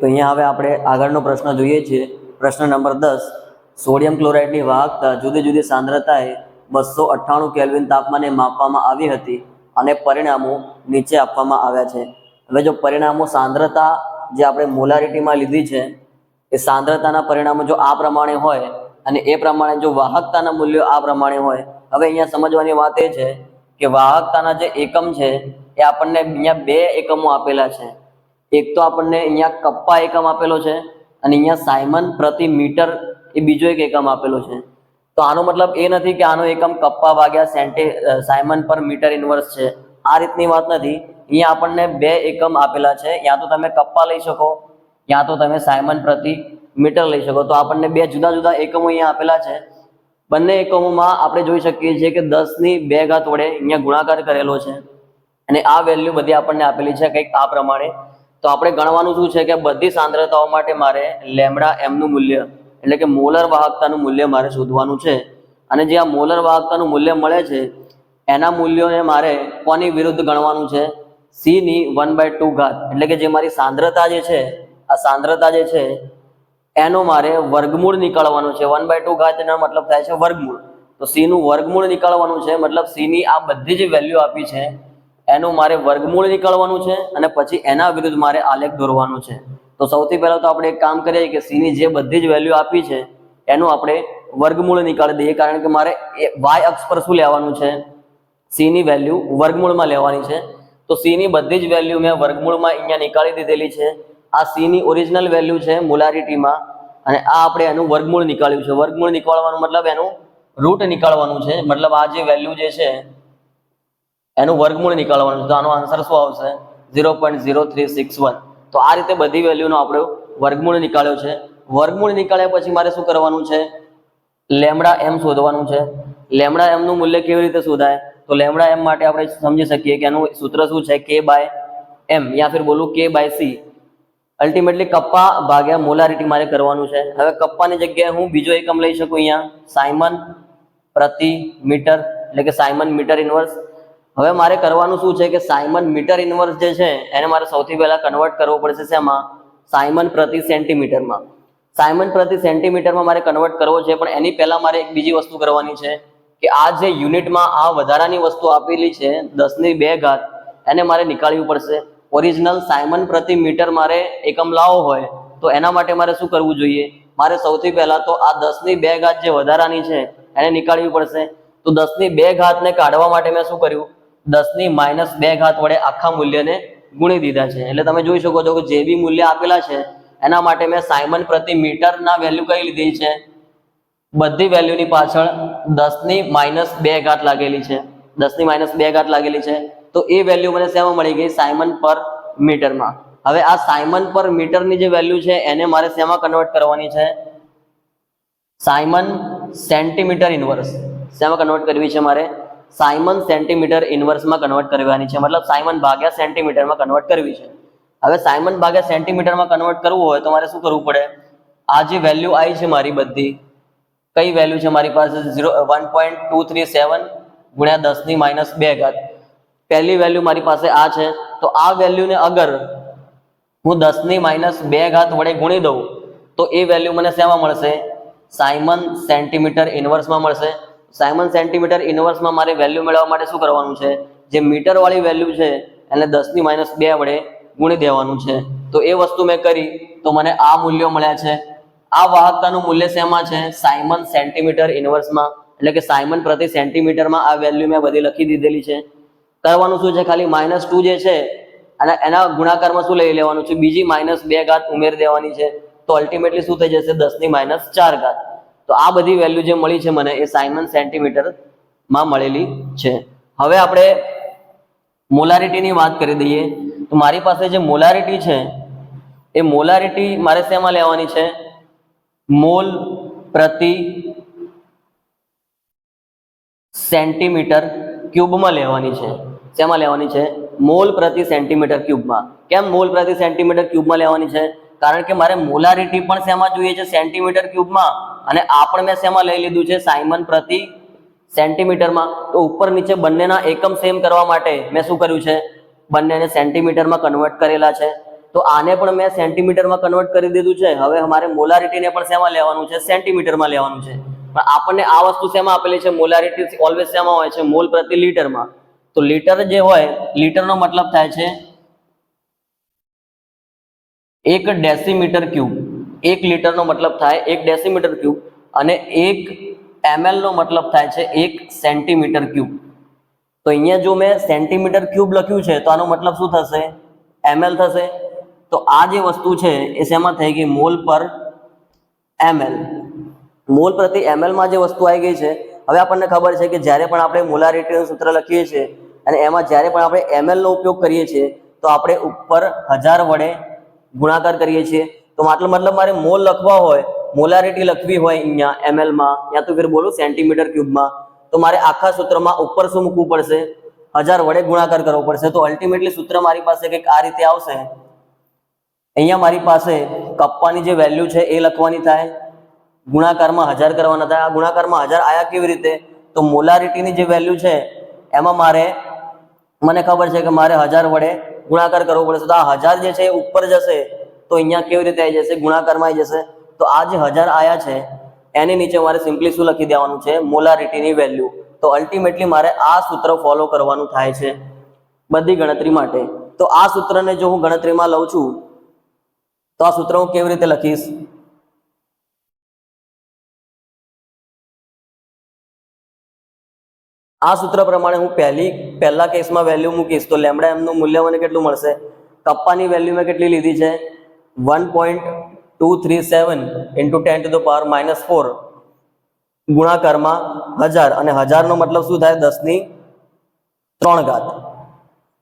તો અહીંયા હવે આપણે આગળનો પ્રશ્ન જોઈએ છીએ. પ્રશ્ન નંબર 10. સોડિયમ ક્લોરાઇડની વાહકતા જુદી જુદી સાંદ્રતાએ 298 કેલ્વિન તાપમાને માપવામાં આવી હતી અને પરિણામો નીચે આપવામાં આવ્યા છે. હવે જો પરિણામો સાંદ્રતા જે આપણે મોલારિટીમાં લીધી છે એ સાંદ્રતાના પરિણામો જો આ પ્રમાણે હોય અને એ પ્રમાણે જો વાહકતાના મૂલ્યો આ પ્રમાણે હોય, હવે અહીંયા સમજવાની વાત એ છે કે વાહકતાના જે એકમ છે એ આપણને અહીંયા બે એકમો આપેલા છે. એક તો આપણને અહીંયા કપ્પા એકમ આપેલો છે અને અહીંયા સાયમન પ્રતિ મીટર એ બીજો એક એકમ આપેલો છે. તો આનો મતલબ એ નથી કે આનો એકમ કપ્પા ભાગ્યા સાયમન પર મીટર ઇન્વર્સ છે, આ રીતની વાત નથી. અહીંયા આપણને બે એકમ આપેલા છે, યા તો તમે કપ્પા લઈ શકો યા તો તમે સાયમન પ્રતિ મીટર લઈ શકો. તો આપણને બે જુદા જુદા એકમો અહીંયા આપેલા છે. બંને એકમોમાં આપણે જોઈ શકીએ છીએ કે 10 ની 2 ઘાત વડે અહીંયા ગુણાકાર કરેલો છે અને આ વેલ્યુ બધી આપણને આપેલી છે કંઈક આ પ્રમાણે. તો આપણે ગણવાનું શું છે કે બધી સાંદ્રતાઓ માટે મારે લેમ્ડા એમ નું મૂલ્ય એટલે કે મોલર વાહકતાનું મૂલ્ય મારે શોધવાનું છે. અને જે આ મોલર વાહકતાનું મૂલ્ય મળે છે એના મૂલ્યોને મારે કોની વિરુદ્ધ ગણવાનું છે? સી ની 1/2 ઘાત એટલે કે જે મારી સાંદ્રતા જે છે, આ સાંદ્રતા જે છે એનો મારે વર્ગમૂળ નીકાળવાનું છે. 1/2 ઘાત એનો મતલબ થાય છે વર્ગમૂળ. તો સી નું વર્ગમૂળ નીકાળવાનું છે, મતલબ સી ની આ બધી જે વેલ્યુ આપી છે એનું મારે વર્ગમૂળ નીકાળવાનું છે અને પછી એના વિરુદ્ધ મારે આલેખ દોરવાનું છે. તો સૌથી પહેલા તો આપણે એક કામ કરીએ કે સી ની જે બધી જ વેલ્યુ આપી છે એનું આપણે વર્ગમૂળ નીકાળી દઈએ, કારણ કે મારે વાય અક્ષ પર શું લેવાનું છે? સી ની વેલ્યુ વર્ગમૂળમાં લેવાની છે. તો સી ની બધી જ વેલ્યુ મેં વર્ગમૂળમાં અહીંયા નીકાળી દીધેલી છે. આ સી ની ઓરિજિનલ વેલ્યુ છે મોલારિટીમાં અને આ આપણે એનું વર્ગમૂળ નીકાળ્યું છે. વર્ગમૂળ નીકાળવાનું મતલબ એનું રૂટ નીકાળવાનું છે, મતલબ આ જે વેલ્યુ જે છે એનું વર્ગમૂળ નીકાળવાનું છે. તો આનો આન્સર શું આવશે? 0.0361. તો આ રીતે બધી વેલ્યુનો આપણે વર્ગમૂળ નીકાળ્યો છે. વર્ગમૂળ નીકાળ્યા પછી મારે શું કરવાનું છે? લેમ્ડા એમ શોધવાનું છે. લેમ્ડા એમ નું મૂલ્ય કેવી રીતે શોધાય? તો લેમ્ડા એમ માટે આપણે સમજી શકીએ કે એનું સૂત્ર શું છે? K/m યા ફિર બોલું K/c. અલ્ટિમેટલી કપ્પા ભાગ્યા મોલારિટી મારે કરવાનું છે. હવે કપ્પાની જગ્યાએ હું બીજો એકમ લઈ શકું, અહીંયા સાયમન પ્રતિ મીટર એટલે કે સાયમન મીટર ઇન્વર્સ. હવે મારે કરવાનું શું છે કે સાયમન મીટર ઇન્વર્સ જે છે એને મારે સૌથી પહેલા કન્વર્ટ કરવો પડશે શેમાં? સાયમન પ્રતિ સેન્ટીમીટરમાં. સાયમન પ્રતિ સેન્ટીમીટરમાં મારે કન્વર્ટ કરવો છે, પણ એની પહેલા મારે એક બીજી વસ્તુ કરવાની છે કે આ જે યુનિટમાં આ વધારાની વસ્તુ આપેલી છે 10 ની 2 ઘાત એને મારે નીકાળવી પડશે. ઓરિજિનલ સાયમન પ્રતિ મીટર મારે એકમ લાવવો હોય તો એના માટે મારે શું કરવું જોઈએ? મારે સૌથી પહેલા તો આ 10 ની 2 ઘાત જે વધારાની છે એને નીકાળવી પડશે. તો 10 ની 2 ઘાતને કાઢવા માટે મેં શું કર્યું? 10 ની -2 ઘાત વડે આખા મૂલ્યને ગુણી દીધા છે. એટલે તમે જોઈ શકો છો કે જે બી મૂલ્ય આપેલા છે એના માટે મેં સાયમન પ્રતિ મીટરના વેલ્યુ કઈ લીધી છે? બધી વેલ્યુની પાછળ 10 ની -2 ઘાત લાગેલી છે. 10 ની -2 ઘાત લાગેલી છે. તો એ વેલ્યુ મને શેમાં મળી ગઈ? સાયમન પર મીટરમાં. હવે આ સાયમન પર મીટરની જે વેલ્યુ છે એને મારે શેમાં કન્વર્ટ કરવાની છે? Simon centimetre inverse. શેમાં કન્વર્ટ કરવી છે મારે? સાયમન સેન્ટીમીટર ઇન્વર્સમાં કન્વર્ટ કરવાની છે, મતલબ સાયમન ભાગ્યા સેન્ટીમીટરમાં કન્વર્ટ કરવી છે. હવે સાયમન ભાગ્યા સેન્ટીમીટરમાં કન્વર્ટ કરવું હોય તો મારે શું કરવું પડે? આ જે વેલ્યુ આવી છે મારી બધી, કઈ વેલ્યુ છે મારી પાસે? 1.237 ગુણ્યા 10 ની -2 ઘાત. પહેલી વેલ્યુ મારી પાસે આ છે. તો આ વેલ્યુને અગર હું 10 ની -2 ઘાત વડે ગુણી દઉં તો એ વેલ્યુ મને શેમાં મળશે? સાયમન સેન્ટીમીટર ઇન્વર્સમાં મળશે. સાયમન સેન્ટીમીટર ઇન્વર્સમાં મારે વેલ્યુ મેળવવા માટે શું કરવાનું છે? જે મીટર વાળી વેલ્યુ છે એને 10 ની -2 વડે ગુણી દેવાનું છે. તો એ વસ્તુ મેં કરી તો મને આ મૂલ્યો મળ્યા છે. આ વાહકતાનું મૂલ્ય શેમાં છે? સાયમન સેન્ટીમીટર ઇન્વર્સમાં, એટલે કે સાયમન પ્રતિ સેન્ટીમીટરમાં આ વેલ્યુ મેં બધી લખી દીધેલી છે. કરવાનું શું છે? ખાલી -2 જે છે અને એના ગુણાકારમાં શું લઈ લેવાનું છે? બીજી -2 ઘાત ઉમેરી દેવાની છે. તો અલ્ટિમેટલી શું થઈ જશે? 10 ની -4 ઘાત. તો આ બધી વેલ્યુ જે મળી છે મને એ સાયમન સેન્ટીમીટરમાં મળેલી છે. હવે આપણે મોલારિટીની વાત કરી દઈએ. તો મારી પાસે જે મોલારિટી છે એ મોલારિટી મારે શેમાં લેવાની છે? મોલ પ્રતિ સેન્ટીમીટર ક્યુબમાં લેવાની છે. શેમાં લેવાની છે? મોલ પ્રતિ સેન્ટીમીટર ક્યુબમાં. કેમ મોલ પ્રતિ સેન્ટીમીટર ક્યુબમાં લેવાની છે? કારણ કે મારે મોલારિટી પણ શેમાં જોઈએ છે? સેન્ટીમીટર ક્યુબમાં. અને આ પણ મેં શેમાં લઈ લીધું છે? સાયમન પ્રતિ સેન્ટીમીટરમાં. તો ઉપર નીચે બંનેના એકમ સેમ કરવા માટે મેં શું કર્યું છે? બંનેને સેન્ટીમીટરમાં કન્વર્ટ કરેલા છે. તો આને પણ મેં સેન્ટીમીટરમાં કન્વર્ટ કરી દીધું છે. હવે અમારે મોલારિટીને પણ શેમાં લેવાનું છે? સેન્ટીમીટરમાં લેવાનું છે. પણ આપણને આ વસ્તુ શેમાં આપેલી છે? મોલારિટી ઓલવેઝ શેમાં હોય છે? મોલ પ્રતિ લીટરમાં. તો લીટર જે હોય, લીટરનો મતલબ થાય છે 1 ડેસીમીટર ક્યુબ. 1 લીટરનો મતલબ થાય 1 ડેસીમીટર ક્યુબ અને 1 ml નો મતલબ થાય છે 1 સેન્ટીમીટર ક્યુબ. તો અહીંયા જો મેં સેન્ટીમીટર ક્યુબ લખ્યું છે તો આનો મતલબ શું થશે? ml થશે. તો આ જે વસ્તુ છે એ શેમાં થઈ ગઈ? મોલ પર ml. મોલ પ્રતિ ml માં જે વસ્તુ આવી ગઈ છે. હવે આપણને ખબર છે કે જ્યારે પણ આપણે મોલારિટીનું સૂત્ર લખીએ છીએ અને એમાં જ્યારે પણ આપણે ml નો ઉપયોગ કરીએ છીએ તો આપણે ઉપર 1000 વડે ગુણાકાર કરીએ છીએ. તો મતલબ મારે મોલ લખવા હોય, મોલારિટી લખવી હોય અહીંયા ml માં યા તો ફિર બોલું સેન્ટીમીટર ક્યુબમાં, તો મારે આખા સૂત્રમાં ઉપર શું મૂકવું પડશે? 1000 વડે ગુણાકાર કરવો પડશે. તો અલ્ટિમેટલી સૂત્ર મારી પાસે કંઈક આ રીતે આવશે. અહીંયા મારી પાસે કપ્પાની જે વેલ્યુ છે એ લખવાની થાય, ગુણાકારમાં 1000 કરવાના થાય. આ ગુણાકારમાં 1000 આયા કેવી રીતે? તો મોલારિટીની જે વેલ્યુ છે એમાં મને ખબર છે કે મારે 1000 વડે ગુણાકાર કરવો પડશે. તો આ 1000 જે છે એ ઉપર જશે તો અહીંયા કેવી રીતે આવી જશે? ગુણાકારમાં આવી જશે. તો આ જે 1000 આયા છે એની નીચે મારે સિમ્પલી શું લખી દેવાનું છે? મોલારિટીની વેલ્યુ. તો અલ્ટિમેટલી મારે આ સૂત્ર ફોલો કરવાનું થાય છે બધી ગણતરી માટે. તો આ સૂત્રને જો હું ગણતરીમાં લઉં છું તો આ સૂત્ર હું કેવી રીતે લખીશ? આ સૂત્ર પ્રમાણે હું પહેલા કેસમાં વેલ્યુ મૂકીશ તો લેમ્ડા એમ નું મૂલ્ય મને કેટલું મળશે? કપ્પાની વેલ્યુ મેં કેટલી લીધી છે? 1.237 into 10 to the power -4 ગુણાકારમાં 1000 અને 1000 નો મતલબ શું થાય? 10 ની 3 ઘાત.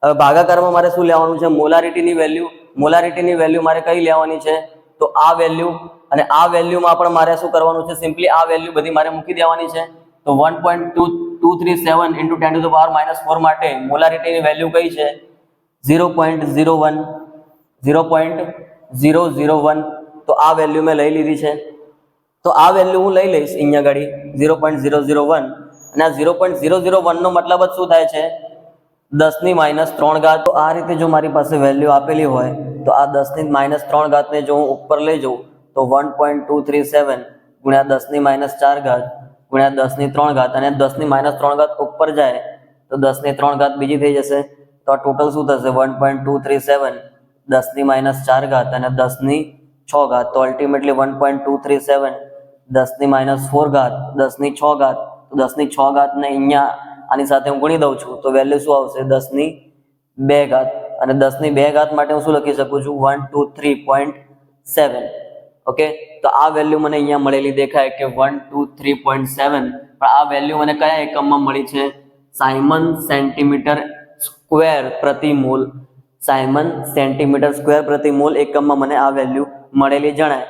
હવે ભાગાકારમાં મારે શું લેવાનું છે? મોલારિટીની વેલ્યુ. મોલારિટીની વેલ્યુ મારે કઈ લેવાની છે? તો આ વેલ્યુ અને આ વેલ્યુમાં પણ મારે શું કરવાનું છે? સિમ્પલી આ વેલ્યુ બધી મારે મૂકી દેવાની છે. તો 1.237 into 10 to the power -4 માટે મોલારિટીની વેલ્યુ કઈ છે? 0.001. તો આ વેલ્યુ મેં લઈ લીધી છે. તો આ વેલ્યુ હું લઈ લઈશ અહીંયા આગળ 0.001 અને આ 0.001 નો મતલબ જ શું થાય છે? 10 ની -3 ઘાત. તો આ રીતે જો મારી પાસે વેલ્યુ આપેલી હોય તો આ 10 ની -3 ઘાતને જો હું ઉપર લઈ જાઉં તો 1.237 ગુણ્યા 10 ની -4 ઘાત ગુણ્યા 10 ની 3 ઘાત અને 10 ની -3 ઘાત ઉપર જાય તો 10 ની 3 ઘાત બીજી થઈ જશે. તો આ ટોટલ શું થશે? 1.237 10 ની -4 ઘાત અને 10 ની 6 ઘાત. તો અલ્ટિમેટલી 1.237 10 ની -4 ઘાત 10 ની 6 ઘાત. તો 10 ની 6 ઘાત ને અહીંયા આની સાથે હું ગુણી દઉં છું તો વેલ્યુ શું આવશે? 10 ની 2 ઘાત. અને 10 ની 2 ઘાત માટે હું શું લખી શકું છું? 123.7. ઓકે, તો આ વેલ્યુ મને અહીંયા મળેલી દેખાય કે 123.7. પણ આ વેલ્યુ મને કયા એકમમાં મળી છે? સાયમન સેન્ટીમીટર સ્ક્વેર પ્રતિ મોલ. સાયમન સેન્ટીમીટર સ્ક્વેર પ્રતિ મોલ એકમમાં મને આ વેલ્યુ મળેલી જણાય.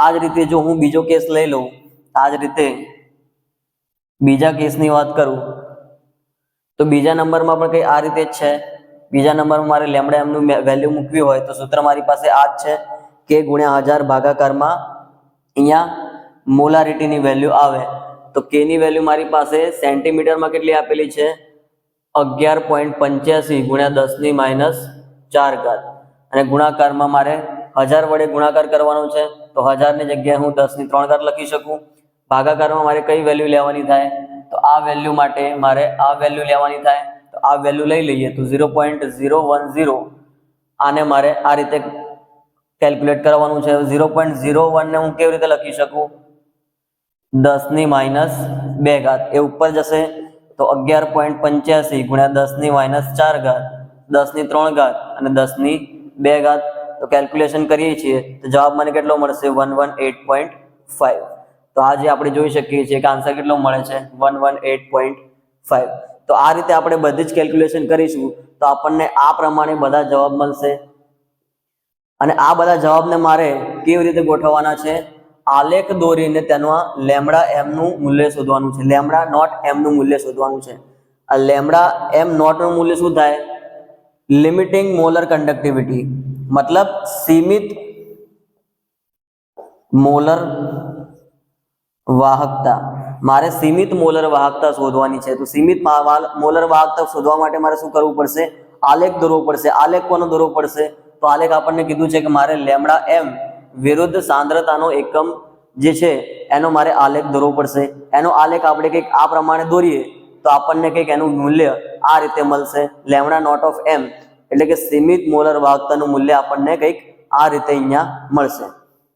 આ જ રીતે જો હું બીજો કેસ લઈ લઉં, આ જ રીતે બીજા કેસની વાત કરું તો બીજા નંબરમાં પણ કંઈ આ રીતે જ છે. બીજા નંબરમાં મારે લેમ્ડા એમનું વેલ્યુ મૂકવી હોય તો સૂત્ર મારી પાસે આ જ છે કે ગુણ્યા 1000 ભાગાકારમાં અહીંયા મોલારિટીની વેલ્યુ આવે. તો કે ની વેલ્યુ મારી પાસે સેન્ટીમીટરમાં કેટલી આપેલી છે? 11.85 ગુણ્યા 10 ની -4 ઘાત અને ગુણાકારમાં મારે 1000 વડે ગુણાકાર કરવાનો છે. તો 1000 ની જગ્યાએ હું 10 ની 3 ઘાત લખી શકું. ભાગાકારમાં મારે કઈ વેલ્યુ લેવાની થાય? તો આ વેલ્યુ માટે મારે આ વેલ્યુ લેવાની થાય. તો આ વેલ્યુ લઈ લઈએ તો 0.010. આને મારે આ રીતે કેલ્ક્યુલેટ કરવાનું છે. 0.01 ને હું કેવી રીતે લખી શકું? 10 ની -2 ઘાત એ ઉપર જશે તો 11.85 ગુણ્યા 10 ની -4 ઘાત 10 ની 3 ઘાત અને 10 ની 2 ઘાત. તો કેલ્ક્યુલેશન કરીએ છીએ તો જવાબ મને કેટલો મળશે? 118.5. તો આજે આપણે જોઈ શકીએ છીએ કે આન્સર કેટલો મળે છે? 118.5. તો આ રીતે આપણે બધી જ કેલ્ક્યુલેશન કરીશું તો આપણને આ પ્રમાણે બધા જવાબ મળશે. અને આ બધા જવાબને મારે કેવી રીતે ગોઠવવાના છે? આલેખ દોરીને તેમાં લેમ્ડા એમ નું મૂલ્ય શોધવાનું છે. લેમ્ડા નોટ એમ નું મૂલ્ય શોધવાનું છે. આ લેમ્ડા એમ નોટ નું મૂલ્ય શું થાય? લિમિટિંગ મોલર કંડક્ટિવિટી, મતલબ સીમિત મોલર વાહકતા. મારે સીમિત મોલર વાહકતા શોધવાની છે. તો સીમિત મોલર વાહકતા શોધવા માટે મારે શું કરવું પડશે? આલેખ દોરવો પડશે. આલેખ કોનો દોરવો પડશે? તો આલેખ આપણને કીધું છે કે મારે લેમડા એમ વિરુદ્ધ સાંદ્રતાનો એકમ જે છે એનો મારે આલેખ દોરવો પડશે. એનો આલેખ આપણે કંઈક આ પ્રમાણે દોરીએ તો આપણને કંઈક એનું મૂલ્ય આ રીતે મળશે. લેમડા નોટ ઓફ એમ એટલે કે સીમિત મોલર વાહકતાનું મૂલ્ય આપણને કંઈક આ રીતે અહીંયા મળશે.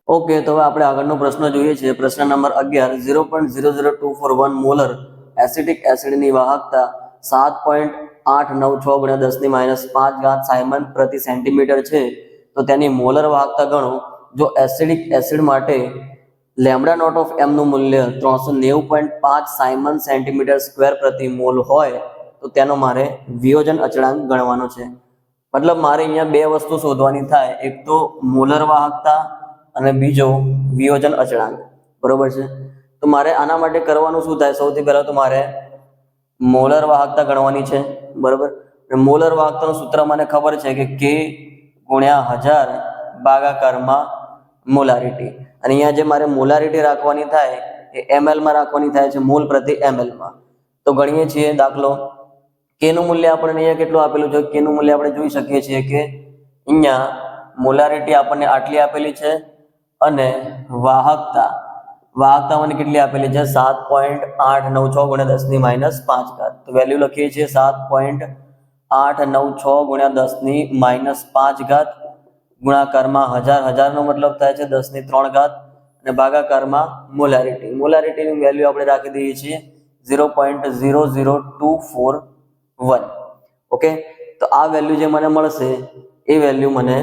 ઓકે, તો હવે આપણે આગળનો પ્રશ્ન જોઈએ છીએ. પ્રશ્ન નંબર 11, 0.00241 મોલર એસિટિક એસિડની વાહકતા 7.896 × 10⁻5 સાયમન પ્રતિ સેન્ટીમીટર છે, તો તેની મોલર વાહકતા ગણો. જો એસિડિક એસિડ માટે લેમડા નોટ ઓફ એમ નું મૂલ્ય 390.5 સાયમન સેન્ટીમીટર સ્ક્વેર પ્રતિ મોલ હોય તો તેનો મારે વિયોજન અચળાંક ગણવાનો છે. મતલબ મારે અહીંયા બે વસ્તુ શોધવાની થાય, એક તો મોલર વાહકતા અને બીજો વિયોજન અચળાંક. બરોબર છે. તો મારે આના માટે કરવાનું શું થાય? સૌથી પહેલા તો મારે મોલર વાહકતા ગણવાની છે. બરોબર. મોલર વાહકતાનું સૂત્ર મને ખબર છે કે K × 1000 ભાગાકારમાં મોલારિટી. અને અહીંયા જે મારે મોલારિટી રાખવાની થાય એ ml માં રાખવાની થાય છે, મોલ પ્રતિ ml માં. તો ગણીએ છીએ દાખલો. K નું મૂલ્ય આપણને અહીંયા કેટલું આપેલું છે? K નું મૂલ્ય આપણે જોઈ શકીએ છીએ કે અહીંયા મોલારિટી આપણને આટલી આપેલી છે અને વાહકતા મને કેટલી આપેલી છે? 7.896 × 10⁻5. તો વેલ્યુ લખીએ છીએ 7.896 × 10⁻5 ગુણાકારમાં 1000 નો મતલબ થાય છે 10⁻³ અને ભાગાકારમાં મોલારિટીની વેલ્યુ આપણે રાખી દઈએ છીએ 0.00241. ઓકે, તો આ વેલ્યુ જે મને મળશે એ વેલ્યુ મને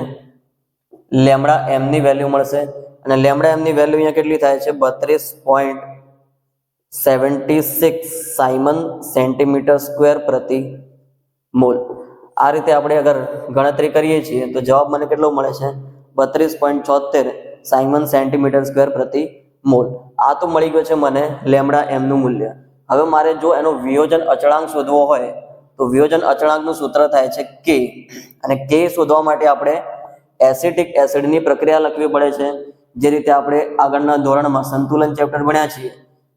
લેમડા એમ ની વેલ્યુ મળશે. અને લેમડા એમ ની વેલ્યુ અહીંયા કેટલી થાય છે? 32.76 સાયમન સેન્ટીમીટર સ્ક્વેર પ્રતિ મોલ. આ રીતે આપણે અગર ગણતરી કરીએ છીએ તો જવાબ મને કેટલો મળે છે? 32.76 સાયમન સેન્ટીમીટર સ્ક્વેર પ્રતિ મોલ. આ તો મળી ગયો છે મને લેમડા એમ નું મૂલ્ય. હવે મારે જો એનો વિયોજન અચળાંક શોધવો હોય તો વિયોજન અચળાંકનું સૂત્ર થાય છે K. અને K શોધવા માટે આપણે એસિટિક એસિડની પ્રક્રિયા લખવી પડે છે. જે રીતે આપણે આગળના ધોરણમાં સંતુલન ચેપ્ટર ભણ્યા છીએ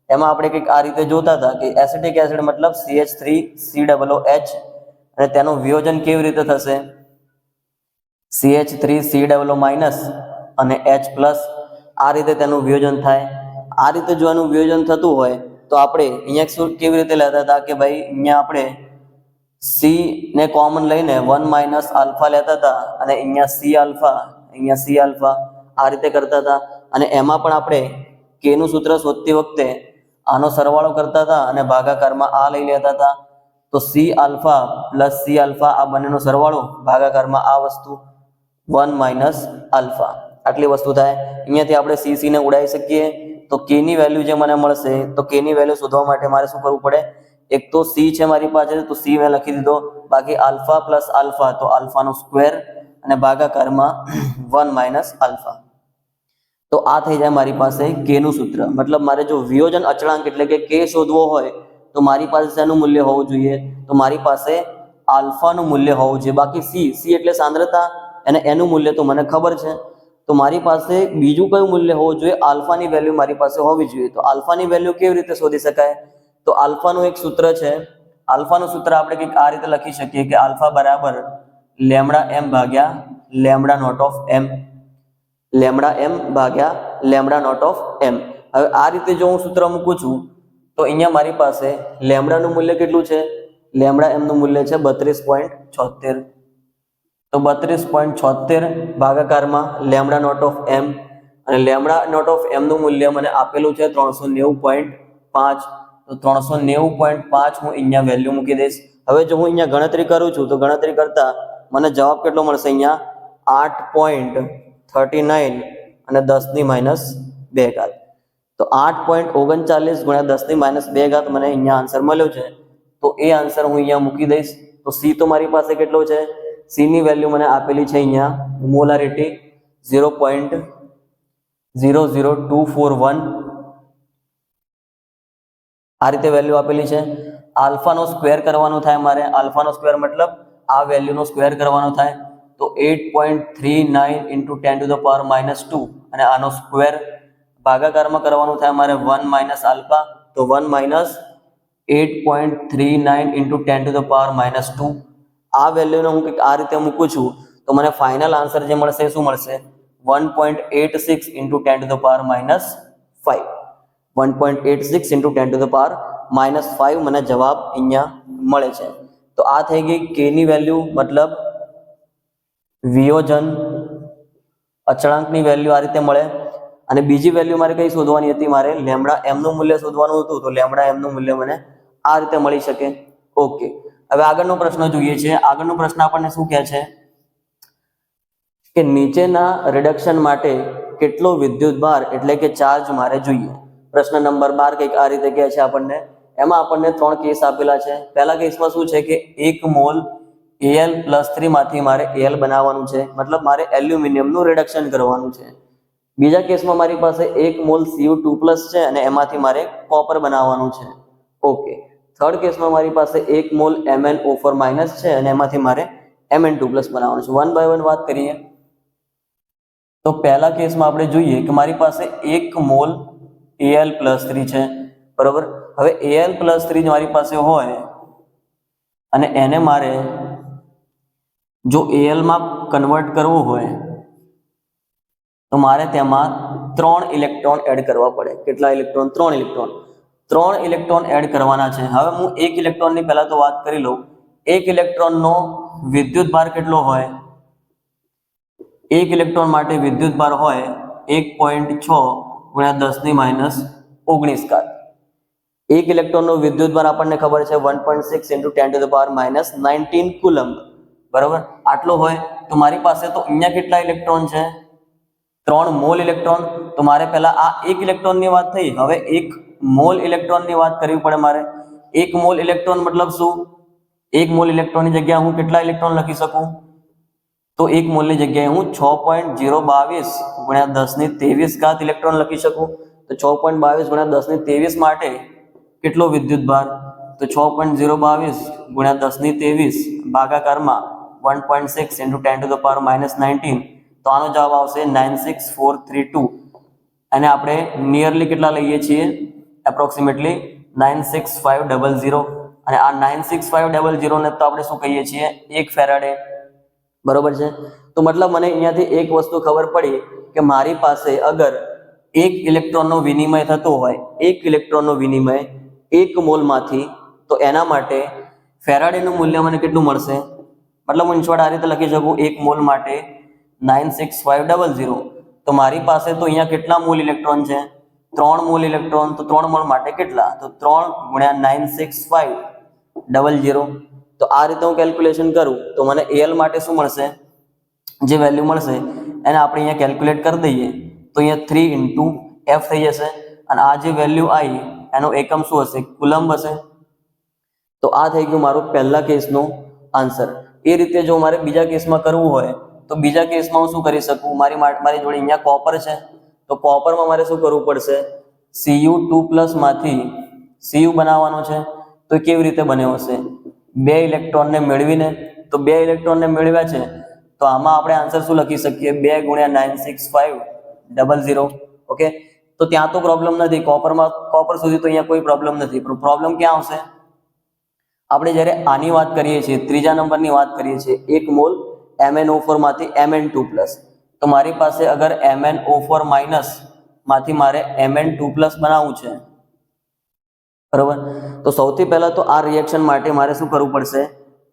એમાં આપણે કંઈક આ રીતે જોતા હતા કે એસિટિક એસિડ મતલબ CH3COOH અને તેનું વિયોજન કેવી રીતે થશે? CH3COO- અને H+. આ રીતે તેનું વિયોજન થાય. આ રીતે જો એનું વિયોજન થતું હોય તો આપણે અહીંયા કેવી રીતે લેતા હતા કે ભાઈ અહીંયા આપણે C ને કોમન લઈને 1 - આલ્ફા લેતા હતા અને અહીંયા C આલ્ફા આ રીતે કરતા હતા. અને એમાં પણ આપણે K નું સૂત્ર શોધતી વખતે આનો સરવાળો કરતા હતા અને ભાગાકારમાં આ લઈ લેતા હતા. તો C alpha plus C alpha આ બંનેનો સરવાળો ભાગાકારમાં આ વસ્તુ 1 - આલ્ફા આટલી વસ્તુ થાય. અહીંયાથી આપણે C ને ઉડાવી શકીએ. તો K ની વેલ્યુ જે મને મળશે તો K ની વેલ્યુ શોધવા માટે મારે શું કરવું પડે? એક તો C છે મારી પાસે તો C મેં લખી દીધો, બાકી આલ્ફા પ્લસ આલ્ફા તો આલ્ફાનો સ્ક્વેર અને ભાગાકારમાં 1 - આલ્ફા. તો આ થઈ જાય મારી પાસે K નું સૂત્ર. મતલબ મારે જો વિયોજન અચળાંક એટલે કે K શોધવો હોય તો મારી પાસે શેનું મૂલ્ય હોવું જોઈએ? તો મારી પાસે આલ્ફાનું મૂલ્ય હોવું જોઈએ. બાકી C એટલે સાંદ્રતા અને એનું મૂલ્ય તો મને ખબર છે. તો મારી પાસે બીજું કયું મૂલ્ય હોવું જોઈએ? આલ્ફાની વેલ્યુ મારી પાસે હોવી જોઈએ. તો આલ્ફાની વેલ્યુ કેવી રીતે શોધી શકાય? તો આલ્ફાનું એક સૂત્ર છે. આલ્ફાનું સૂત્ર આપણે કંઈક આ રીતે લખી શકીએ કે આલ્ફા બરાબર લેમડા એમ ભાગ્યા lambda nought of M. Lambda M ભાગ્યા લેમડા નોટ ઓફ એમ. હવે આ રીતે જો હું સૂત્ર મૂકું છું તો અહીંયા મારી પાસે લેમડાનું મૂલ્ય કેટલું છે? લેમડા એમ નું મૂલ્ય છે 32.76. તો 32.76 ભાગાકારમાં લેમડા નોટ ઓફ એમ. અને લેમડા નોટ ઓફ એમ નું મૂલ્ય મને આપેલું છે 390.5. તો 390.5 હું અહીંયા વેલ્યુ મૂકી દઈશ. હવે જો હું અહીંયા ગણતરી કરું છું તો ગણતરી કરતા મને જવાબ કેટલો મળશે? અહીંયા 8.39 અને 10⁻². તો 8.39 × 10⁻² મને અહીંયા આન્સર મળ્યો છે. તો એ આન્સર હું અહીંયા મૂકી દઈશ. તો C તો મારી પાસે કેટલો છે? C ની વેલ્યુ મને આપેલી છે અહીંયા મોલારિટી 0.00241. આ રીતે વેલ્યુ આપેલી છે. આલ્ફાનો સ્ક્વેર કરવાનો થાય મારે. આલ્ફાનો સ્ક્વેર મતલબ આ વેલ્યુનો સ્ક્વેર કરવાનો થાય. તો 8.39 × 10⁻². અને આનો સ્ક્વેર ભાગાકારમાં કરવાનું થાય મારે 1 - આલ્ફા. તો 1 - 8.39 × 10⁻². આ વેલ્યુને હું કંઈક આ રીતે મૂકું છું તો મને ફાઇનલ આન્સર જે મળશે શું મળશે 1.86 into 10 to the power minus 5. 1.86 into 10 to the power minus 5 મને જવાબ અહીંયા મળે છે. તો આ થઈ ગઈ k ની વેલ્યુ, મતલબ વિયોજન અચળાંકની વેલ્યુ આ રીતે મળે. અને બીજી વેલ્યુ મારે કઈ શોધવાની હતી, મારે લેમ્ડા એમ નું મૂલ્ય શોધવાનું હતું. તો લેમ્ડા એમ નું મૂલ્ય મને આ રીતે મળી શકે. ઓકે, હવે આગળનો પ્રશ્ન જોઈએ છે. આગળનો પ્રશ્ન આપણને શું કહે છે કે નીચેના રિડક્શન માટે કેટલો વિદ્યુત ભાર એટલે કે ચાર્જ મારે જોઈએ. પ્રશ્ન નંબર 12 કંઈક આ રીતે કહે છે આપણને. એમાં આપણને 3 કેસ આપેલા છે. પહેલા કેસમાં શું છે કે 1 મોલ Al+3 માંથી મારે Al બનાવવાનું છે, મતલબ મારે એલ્યુમિનિયમનું રિડક્શન કરવાનું છે. બીજા કેસમાં મારી પાસે 1 મોલ Cu2+ છે અને એમાંથી મારે કોપર બનાવવાનું છે. ઓકે, થર્ડ કેસમાં મારી પાસે 1 મોલ MnO4- છે અને એમાંથી મારે Mn2+ બનાવવાનું છે. વન બાય વન વાત કરીએ. તો પહેલા કેસમાં આપણે જોઈએ કે મારી પાસે 1 મોલ Al+3 છે, બરોબર. હવે Al+3 મારી પાસે હોય અને એને મારે જો Al માં કન્વર્ટ કરવું હોય તો મારે તેમાં 3 ઇલેક્ટ્રોન એડ કરવા પડે. કેટલા ઇલેક્ટ્રોન? 3 ઇલેક્ટ્રોન. 3 ઇલેક્ટ્રોન એડ કરવાના છે. હવે હું 1 ઇલેક્ટ્રોનની પહેલા તો વાત કરી લઉં. 1 ઇલેક્ટ્રોનનો વિદ્યુત ભાર કેટલો હોય? 1 ઇલેક્ટ્રોન માટે વિદ્યુત ભાર હોય 1.6 ગુણ્યા 10 - 19 1 ઇલેક્ટ્રોનનો વિદ્યુત ભાર આપણને ખબર છે 1.6 into 10 to the power -19 coulomb, બરાબર. આટલો હોય તો મારી પાસે તો અહીંયા કેટલા ઇલેક્ટ્રોન છે? 3 મોલ ઇલેક્ટ્રોન. તો મારે પહેલા આ 1 ઇલેક્ટ્રોનની વાત થઈ, હવે 1 મોલ ઇલેક્ટ્રોનની વાત કરવી પડે મારે. 1 મોલ ઇલેક્ટ્રોન મતલબ શું? 1 મોલ ઇલેક્ટ્રોનની જગ્યાએ હું કેટલા ઇલેક્ટ્રોન લખી શકું? તો 1 મોલની જગ્યાએ હું 6.022 ગુણ્યા 1023 ઇલેક્ટ્રોન લખી શકું. તો 6.22 ગુણ્યા 1023 માટે કેટલો વિદ્યુત ભાર? તો 6.022 ગુણ્યા 1023 ભાગાકારમાં 1.6 into 10 to the power -19. તો આનો જવાબ આવશે 96432. અને આપણે નિયરલી કેટલા લઈએ છીએ? એપ્રોક્સિમેટલી 96500. અને આ 96500 ને તો આપણે શું કહીએ છીએ? 1 ફેરાડે, બરોબર છે. તો મતલબ મને અહીંયાથી એક વસ્તુ ખબર પડી કે મારી પાસે અગર 1 ઇલેક્ટ્રોનનો વિનિમય થતો હોય, 1 ઇલેક્ટ્રોનનો વિનિમય 1 મોલમાંથી, તો એના માટે ફેરાડેનું મૂલ્ય મને કેટલું મળશે? મતલબ હું ઇનશોર્ટ આ રીતે લખી શકું, 1 મોલ માટે 96500. તો મારી પાસે તો અહીંયા કેટલા મોલ ઇલેક્ટ્રોન છે? 3 મોલ ઇલેક્ટ્રોન. તો 3 મોલ માટે કેટલા? તો 3 ગુણ્યા 96500. તો આ રીતે હું કેલ્ક્યુલેશન કરું તો મને Al માટે શું મળશે? જે વેલ્યુ મળશે એને આપણે અહીંયા કેલ્ક્યુલેટ કરી દઈએ તો અહીંયા 3 into F થઈ જશે. અને આ જે વેલ્યુ આવી એનો એકમ શું હશે? કુલમ્બ હશે. તો આ થઈ ગયું મારું પહેલા કેસનો આન્સર. એ રીતે જો મારે બીજા કેસમાં કરવું હોય તો બીજા કેસમાં હું શું કરી શકું? મારી જોડે અહીંયા કોપર છે, તો કોપરમાં મારે શું કરવું પડશે? Cu2+ માંથી Cu બનાવવાનો છે. તો કેવી રીતે બન્યો હશે? 2 ઇલેક્ટ્રોનને મેળવીને. તો 2 ઇલેક્ટ્રોનને મેળવ્યા છે તો આમાં આપણે આન્સર શું લખી શકીએ? 2 ગુણ્યા 96500. ઓકે, તો ત્યાં તો પ્રોબ્લેમ નથી. કોપર સુધી તો અહીંયા કોઈ પ્રોબ્લેમ નથી. પણ પ્રોબ્લેમ ક્યાં આવશે? આપણે જ્યારે આની વાત કરીએ છીએ, ત્રીજા નંબરની વાત કરીએ છીએ, 1 મોલ MnO4 માંથી Mn2+. તો મારી પાસે અગર MnO4- માંથી મારે Mn2+ બનાવવું છે, બરોબર. તો સૌથી પહેલા તો આ રિએક્શન માટે મારે શું કરવું પડશે?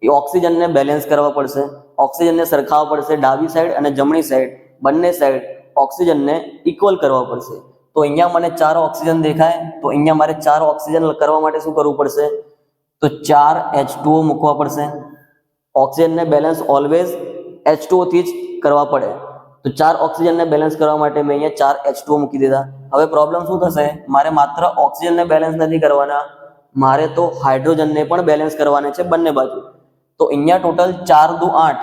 એ ઓક્સિજનને બેલેન્સ કરવા પડશે. ઓક્સિજનને સરખાવવા પડશે. ડાબી સાઈડ અને જમણી સાઈડ બંને સાઈડ ઓક્સિજનને ઇક્વલ કરવા પડશે. તો અહીંયા મને 4 ઓક્સિજન દેખાય, તો અહીંયા મારે 4 ઓક્સિજન કરવા માટે શું કરવું પડશે? તો 4 H2O મૂકવા પડશે. ઓક્સિજનને બેલેન્સ ઓલવેઝ H2O થી જ કરવા પડે. તો 4 ઓક્સિજનને બેલેન્સ કરવા માટે મેં અહીંયા 4 H2O મૂકી દીધા. હવે પ્રોબ્લેમ શું થશે? મારે માત્ર ઓક્સિજનને બેલેન્સ નથી કરવાના, મારે તો હાઇડ્રોજનને પણ બેલેન્સ કરવાના છે બંને બાજુ. તો અહીંયા ટોટલ 4 દુ 8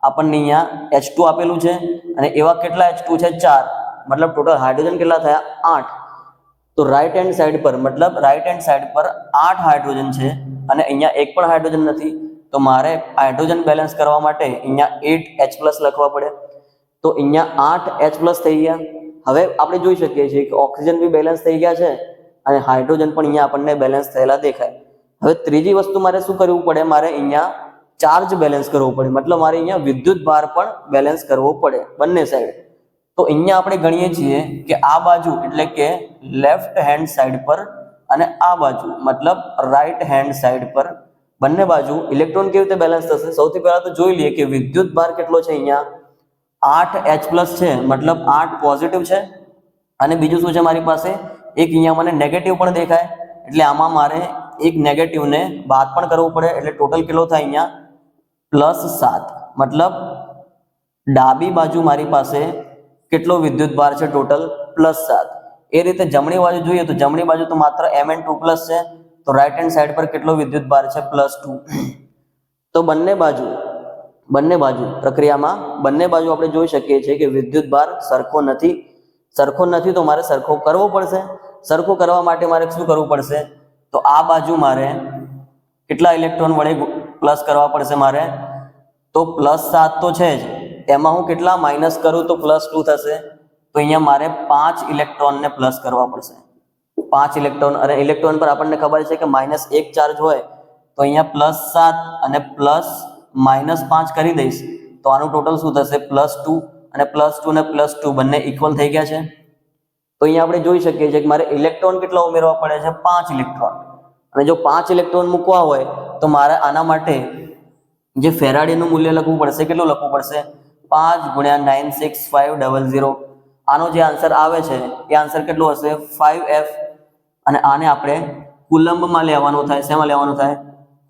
આપણને અહીંયા H2 આપેલું છે અને એવા કેટલા H2 છે? 4. મતલબ ટોટલ હાઇડ્રોજન કેટલા થયા? 8. તો રાઈટ હેન્ડ સાઈડ પર 8 હાઇડ્રોજન છે અને અહીંયા એક પણ હાઇડ્રોજન નથી. તો મારે હાઇડ્રોજન બેલેન્સ કરવા માટે અહીંયા 8H+ લખવા પડે. તો અહીંયા 8H+ થઈ ગયા. હવે આપણે જોઈ શકીએ છીએ કે ઓક્સિજન બી બેલેન્સ થઈ ગયા છે અને હાઇડ્રોજન પણ અહીંયા આપણને બેલેન્સ થયેલા દેખાય. હવે ત્રીજી વસ્તુ મારે શું કરવું પડે? મારે અહીંયા ચાર્જ બેલેન્સ કરવો પડે, મતલબ મારે અહીંયા વિદ્યુત ભાર પણ બેલેન્સ કરવો પડે બંને સાઈડ. તો અહીંયા આપણે ગણીએ છીએ કે આ બાજુ એટલે કે લેફ્ટ હેન્ડ સાઈડ પર અને આ બાજુ મતલબ રાઈટ હેન્ડ સાઈડ પર બંને બાજુ ઇલેક્ટ્રોન કેવી રીતે બેલેન્સ થશે. સૌથી પહેલા તો જોઈ લઈએ કે વિદ્યુત ભાર કેટલો છે. અહીંયા 8H+ છે, મતલબ 8 પોઝિટિવ છે. અને બીજું શું છે મારી પાસે, એક અહીંયા મને નેગેટિવ પણ દેખાય, એટલે આમાં મારે એક નેગેટિવને બાદ પણ કરવું પડે, એટલે ટોટલ કેટલો થાય અહીંયા +7. મતલબ ડાબી બાજુ મારી પાસે કેટલો વિદ્યુત ભાર છે ટોટલ +7. એ રીતે જમણી બાજુ જોઈએ તો જમણી બાજુ તો માત્ર Mn2+ છે, તો રાઈટ હેન્ડ સાઈડ પર કેટલો વિદ્યુત ભાર છે +2. તો બંને બાજુ પ્રક્રિયામાં બંને બાજુ આપણે જોઈ શકીએ છીએ કે વિદ્યુત ભાર સરખો નથી તો મારે સરખો કરવો પડશે. સરખો કરવા માટે મારે શું કરવું પડશે, તો આ બાજુ મારે કેટલા ઇલેક્ટ્રોન વડે પ્લસ કરવા પડશે મારે, તો +7 તો છે જ, એમાં હું કેટલા માઇનસ કરું તો +2 થશે. તો અહીંયા મારે 5 ઇલેક્ટ્રોનને પ્લસ કરવા પડશે. 5 ઇલેક્ટ્રોન, અને ઇલેક્ટ્રોન પર આપણને ખબર છે કે -1 ચાર્જ હોય, તો અહીંયા +7 અને +-5 કરી દઈશ તો આનું ટોટલ શું થશે +2, અને +2 ને +2 બંને ઇક્વલ થઈ ગયા છે. તો અહીંયા આપણે જોઈ શકીએ છીએ કે મારે ઇલેક્ટ્રોન કેટલા ઉમેરવા પડે છે, 5 ઇલેક્ટ્રોન. અને જો 5 ઇલેક્ટ્રોન મૂકવા હોય તો મારે આના માટે જે ફેરાડેનું મૂલ્ય લખવું પડશે, કેટલું લખવું પડશે, 5 × 96500. આનો જે આન્સર આવે છે એ આન્સર કેટલો હશે 5F. અને આને આપણે કુલમ્બમાં લેવાનું થાય. શેમાં લેવાનું થાય,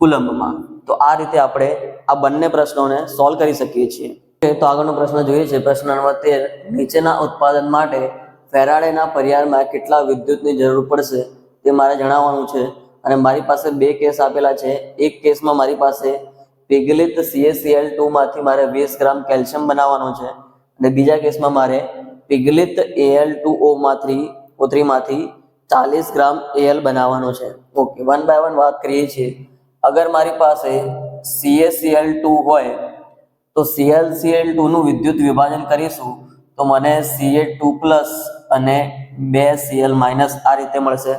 કુલમ્બમાં. તો આ રીતે આપણે આ બંને પ્રશ્નોને સોલ્વ કરી શકીએ છીએ. તો આગળનો પ્રશ્ન જોઈએ છે, પ્રશ્ન નંબર 13. નીચેના ઉત્પાદન માટે ફેરાડેના પર્યાયમાં કેટલા વિદ્યુતની જરૂર પડશે તે મારે જણાવવાનું છે. અને મારી પાસે બે કેસ આપેલા છે. એક કેસમાં મારી પાસે પિગલિત CaCl2 માંથી મારે 20 ગ્રામ કેલ્શિયમ બનાવવાનો છે, અને બીજા કેસમાં મારે પિગલિત Al2O માંથી 40 ગ્રામ Al બનાવવાનો છે. ઓકે, 1 by 1 વાત કરીએ છીએ. અગર મારી પાસે CaCl2 હોય તો CaCl2 નું વિદ્યુત વિભાજન કરીશું તો મને Ca2+ અને 2Cl- આ રીતે મળશે.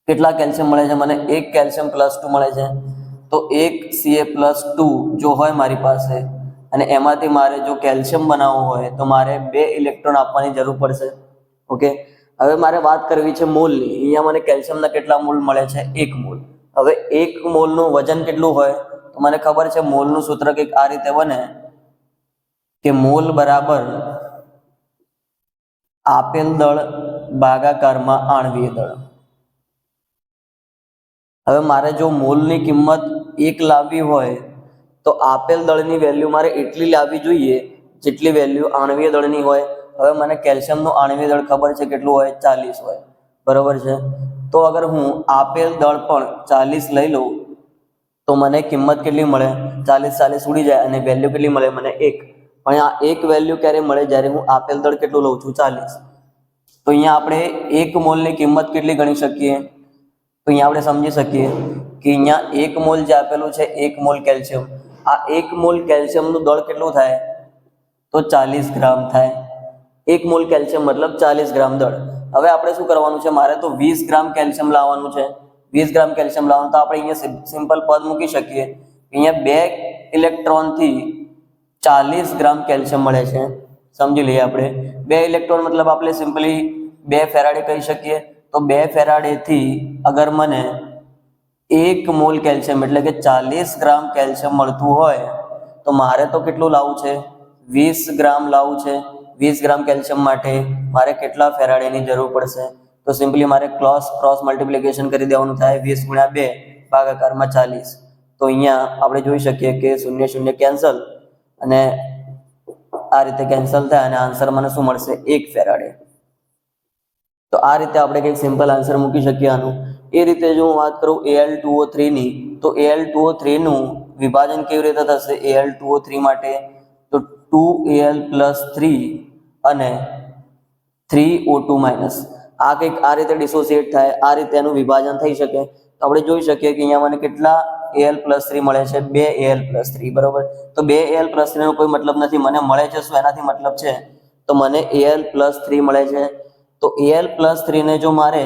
કેટલા કેલ્શિયમ મળે છે મને, 1 કેલ્શિયમ +2 મળે છે. તો 1 Ca+2 જો હોય મારી પાસે, અને એમાંથી મારે જો કેલ્શિયમ બનાવવું હોય તો મારે 2 ઇલેક્ટ્રોન આપવાની જરૂર પડશે. ઓકે, હવે મારે વાત કરવી છે મોલની. અહીંયા મને કેલ્શિયમના કેટલા મોલ મળે છે, 1 મોલ. હવે 1 મોલનું વજન કેટલું હોય તો મને ખબર છે મોલનું સૂત્ર કંઈક આ રીતે બને કે મોલ બરાબર આપેલ દળ ભાગાકારમાં આણ્વીય દળ. હવે મારે જો મોલની કિંમત 1 લાવવી હોય તો આપેલ દળની વેલ્યુ મારે એટલી લાવવી જોઈએ જેટલી વેલ્યુ આણ્વીય દળની હોય. હવે મને કેલ્શિયમનું આણ્વીય દળ ખબર છે કેટલું હોય, 40 હોય, બરોબર છે. તો અગર હું આપેલ દળ પણ 40 લઈ લઉં તો મને કિંમત કેટલી મળે, 40 ઉડી જાય અને વેલ્યુ કેટલી મળે મને 1. પણ આ 1 વેલ્યુ ક્યારે મળે, જ્યારે હું આપેલ દળ કેટલું લઉં છું, 40. તો અહીંયા આપણે 1 મોલની કિંમત કેટલી ગણી શકીએ, તો અહીંયા આપણે સમજી શકીએ કે અહીંયા 1 મોલ જે આપેલું છે, 1 મોલ કેલ્શિયમ, આ 1 મોલ કેલ્શિયમનું દળ કેટલું થાય તો 40 ગ્રામ થાય. 1 મોલ કેલ્શિયમ મતલબ 40 ગ્રામ દળ. હવે આપણે શું કરવાનું છે, મારે તો 20 ગ્રામ કેલ્શિયમ લાવવાનું છે. 20 ગ્રામ કેલ્શિયમ લાવવાનું, તો આપણે અહીંયા સિમ્પલ પદ મૂકી શકીએ. અહીંયા 2 ઇલેક્ટ્રોનથી 40 ગ્રામ કેલ્શિયમ મળે છે. સમજી લઈએ આપણે. 2 ઇલેક્ટ્રોન મતલબ આપણે સિમ્પલી 2 ફેરાડે કહી શકીએ. તો 2 ફેરાડેથી અગર મને 1 મોલ કેલ્શિયમ એટલે કે 40 ગ્રામ કેલ્શિયમ મળતું હોય તો મારે તો કેટલું લાવવું છે, 20 ગ્રામ લાવવું છે. 20 ગ્રામ કેલ્શિયમ માટે મારે કેટલા ફેરાડેની જરૂર પડશે, તો સિમ્પલી મારે ક્રોસ મલ્ટિપ્લિકેશન કરી દેવાનું થાય. 20 × 2 ભાગાકારમાં 40. તો અહીંયા આપણે જોઈ શકીએ કે 0 0 કેન્સલ, અને આ રીતે કેન્સલ થાય અને આન્સર મને શું મળશે, 1 ફેરાડે. તો આ રીતે આપણે કંઈક સિમ્પલ આન્સર મૂકી શકીએ આનું. એ રીતે જો હું વાત કરું Al2O3 ની, તો Al2O3 નું વિભાજન કેવી રીતે થશે, Al2O3 માટે તો 2Al+3 અને 3O2-. આ કંઈક આ રીતે ડિસોસિએટ થાય, આ રીતે એનું વિભાજન થઈ શકે. તો આપણે જોઈ શકીએ કે અહીંયા મને કેટલા Al+3 મળે છે, 2 Al+3, બરોબર. તો 2 Al+3 નો કોઈ મતલબ નથી, મને મળે છે શું, એનાથી મતલબ છે. તો મને Al+3 મળે છે. તો Al+3 ને જો મારે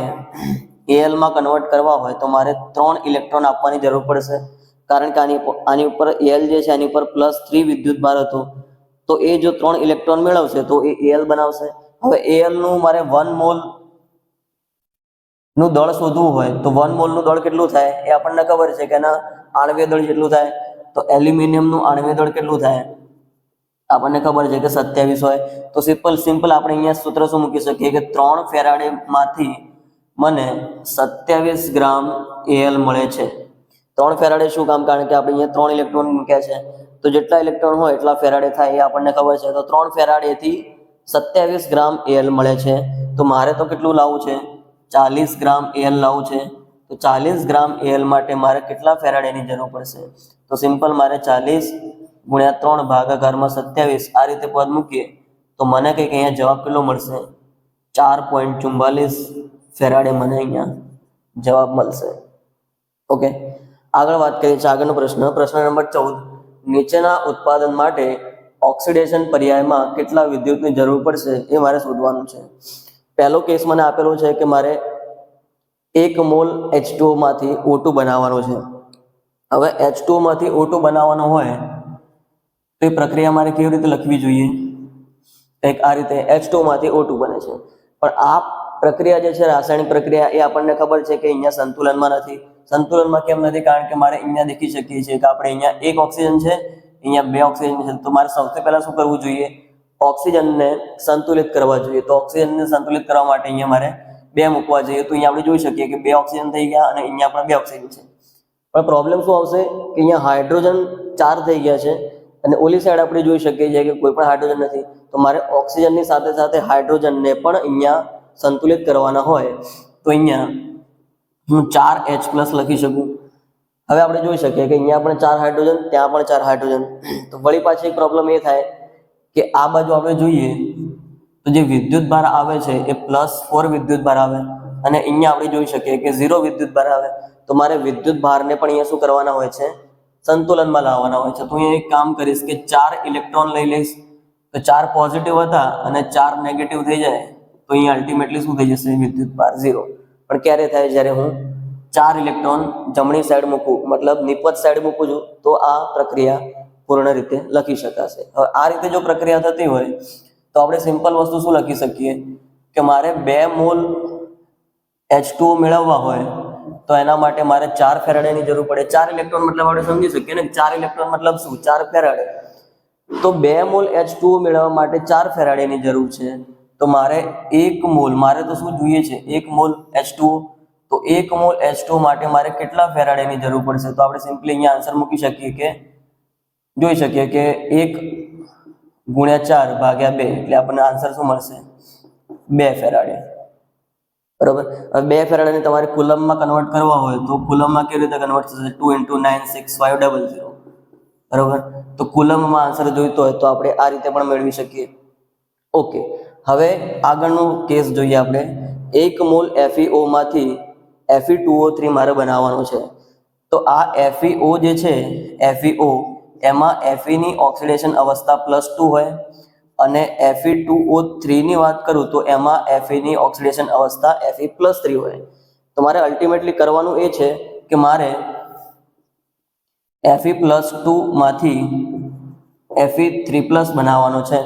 Al માં કન્વર્ટ કરવા હોય તો મારે 3 ઇલેક્ટ્રોન આપવાની જરૂર પડશે. કારણ કે આની ઉપર એલ જે છે આની ઉપર +3 વિદ્યુત ભાર હતો, તો એ જો 3 ઇલેક્ટ્રોન મેળવશે તો એ એલ બનાવશે. હવે એલ નું મારે 1 મોલ નું દળ શોધવું હોય તો 1 મોલ નું દળ કેટલું થાય એ આપણને ખબર છે કે એના આણ્વિય દળ કેટલું થાય. તો એલ્યુમિનિયમ નું આણ્વિય દળ કેટલું થાય આપણને ખબર છે કે 27 હોય. તો સિમ્પલ આપણે અહીંયા સૂત્ર શું મૂકી શકીએ કે 3 ફેરાડે માંથી મને 27 ગ્રામ એલ મળે છે. 3 ફેરાડે શું કામ? કારણ કે આપણે અહીંયા 3 ઇલેક્ટ્રોન મૂક્યા છે, તો જેટલા ઇલેક્ટ્રોન હોય એટલા ફેરાડે થાય એ આપણને ખબર છે. તો 3 ફેરાડે થી 27 ગ્રામ એલ મળે છે. તો મારે તો કેટલું લાવવું છે? 40 ગ્રામ એલ લાવવું છે. તો 40 ગ્રામ એલ માટે મારે કેટલા ફેરાડેની જરૂર પડશે? તો સિમ્પલ મારે 40 ગુણ્યા 3 ભાગાકારમાં 27 આ રીતે પદ મૂકીએ તો મને કંઈક અહીંયા જવાબ કેટલો મળશે? 4.44 ફેરાડે મને અહીંયા જવાબ મળશે. ઓકે, આગળ વાત કરીએ છીએ. આગળનો પ્રશ્ન નંબર 14. નીચેના ઉત્પાદન માટે ઓક્સિડેશન પર્યાયમાં કેટલા વિદ્યુતની જરૂર પડશે એ મારે શોધવાનું છે. પહેલો કેસ મને આપેલો છે કે મારે 1 મોલ H2O માંથી O2 બનાવવાનો છે. હવે H2O માંથી O2 બનાવવાનો હોય તો એ પ્રક્રિયા મારે કેવી રીતે લખવી જોઈએ? એક આ રીતે H2O માંથી O2 બને છે. પણ આ પ્રક્રિયા જે છે રાસાયણિક પ્રક્રિયા એ આપણને ખબર છે કે અહીંયા સંતુલનમાં નથી. સંતુલનમાં કેમ નથી? કારણ કે મારે અહીંયા દેખી શકીએ છીએ કે આપણે અહીંયા 1 ઓક્સિજન છે, અહીંયા 2 ઓક્સિજન છે. તો મારે સૌથી પહેલા શું કરવું જોઈએ? ઓક્સિજનને સંતુલિત કરવા જોઈએ. તો ઓક્સિજનને સંતુલિત કરવા માટે અહીંયા મારે 2 મૂકવા જોઈએ. તો અહીંયા આપણે જોઈ શકીએ કે 2 ઓક્સિજન થઈ ગયા અને અહીંયા પણ 2 ઓક્સિજન છે. પણ પ્રોબ્લેમ શું આવશે કે અહીંયા હાઇડ્રોજન 4 થઈ ગયા છે અને ઓલી સાઈડ આપણે જોઈ શકીએ છીએ કે કોઈ પણ હાઇડ્રોજન નથી. તો મારે ઓક્સિજનની સાથે સાથે હાઇડ્રોજનને પણ અહીંયા સંતુલિત કરવાના હોય તો અહીંયા હું 4H+ લખી શકું. હવે આપણે જોઈ શકીએ કે અહીંયા પણ 4 હાઇડ્રોજન, ત્યાં પણ 4 હાઇડ્રોજન. તો વળી પાછી એક પ્રોબ્લેમ એ થાય કે આ બાજુ આપણે જોઈએ તો જે વિદ્યુત ભાર આવે છે એ +4 વિદ્યુત ભાર આવે અને અહીંયા આપણે જોઈ શકીએ કે 0 વિદ્યુત ભાર આવે. તો મારે વિદ્યુત ભારને પણ અહીંયા શું કરવાના હોય છે? સંતુલનમાં લાવવાના હોય છે. તો અહીંયા એક કામ કરીશ કે 4 ઇલેક્ટ્રોન લઈ લઈશ. તો 4 પોઝિટિવ હતા અને 4 નેગેટિવ થઈ જાય તો અહીંયા અલ્ટિમેટલી શું થઈ જશે? વિદ્યુત ભાર 0. પણ ક્યારે થાય? જ્યારે હું 4 ઇલેક્ટ્રોન જમણી સાઈડ મૂકું, મતલબ નિપજ સાઈડ મૂકું છું, તો આ પ્રક્રિયા પૂર્ણ રીતે લખી શકાશે. હવે આ રીતે જો પ્રક્રિયા થતી હોય તો આપણે સિમ્પલ વસ્તુ શું લખી શકીએ કે મારે 2 મોલ H2O મેળવવા હોય તો એના માટે મારે 4 ફેરાડેની જરૂર પડે. 4 ઇલેક્ટ્રોન મતલબ આપણે સમજી શકીએ ને, 4 ઇલેક્ટ્રોન મતલબ શું? 4 ફેરાડે. તો 2 મોલ H2O મેળવવા માટે 4 ફેરાડેની જરૂર છે. તો મારે 1 મોલ, મારે તો શું જોઈએ છે? 1 મોલ H2O. તો 1 મોલ H2O માટે મારે કેટલા ફેરાડેની જરૂર પડશે? તો આપણે સિમ્પલી અહીંયા આન્સર મૂકી શકીએ કે જોઈ શકીએ કે 1 ગુણ્યા 4 ભાગ્યા 2 એટલે આપણને આન્સર શું મળશે? 2 ફેરાડે. બરોબર. હવે 2 ફેરાડેને તમારે કુલમમાં કન્વર્ટ કરવા હોય તો કુલમમાં કેવી રીતે કન્વર્ટ થશે? 2 × 96500. બરોબર. તો કુલમમાં આન્સર જોઈતો હોય તો આપણે આ રીતે પણ મેળવી શકીએ. ઓકે, હવે આગળનો કેસ જોઈએ આપણે. 1 મોલ FeO માંથી Fe2O3 મારે બનાવવાનો છે. તો આ FeO જે છે, FeO એમાં Fe ની ઓક્સિડેશન અવસ્થા +2 હોય અને Fe2O3 ની વાત કરું તો એમાં Fe ની ઓક્સિડેશન અવસ્થા Fe+3 હોય. તો મારે અલ્ટિમેટલી કરવાનું એ છે કે મારે Fe+2 માંથી Fe3+ બનાવવાનો છે.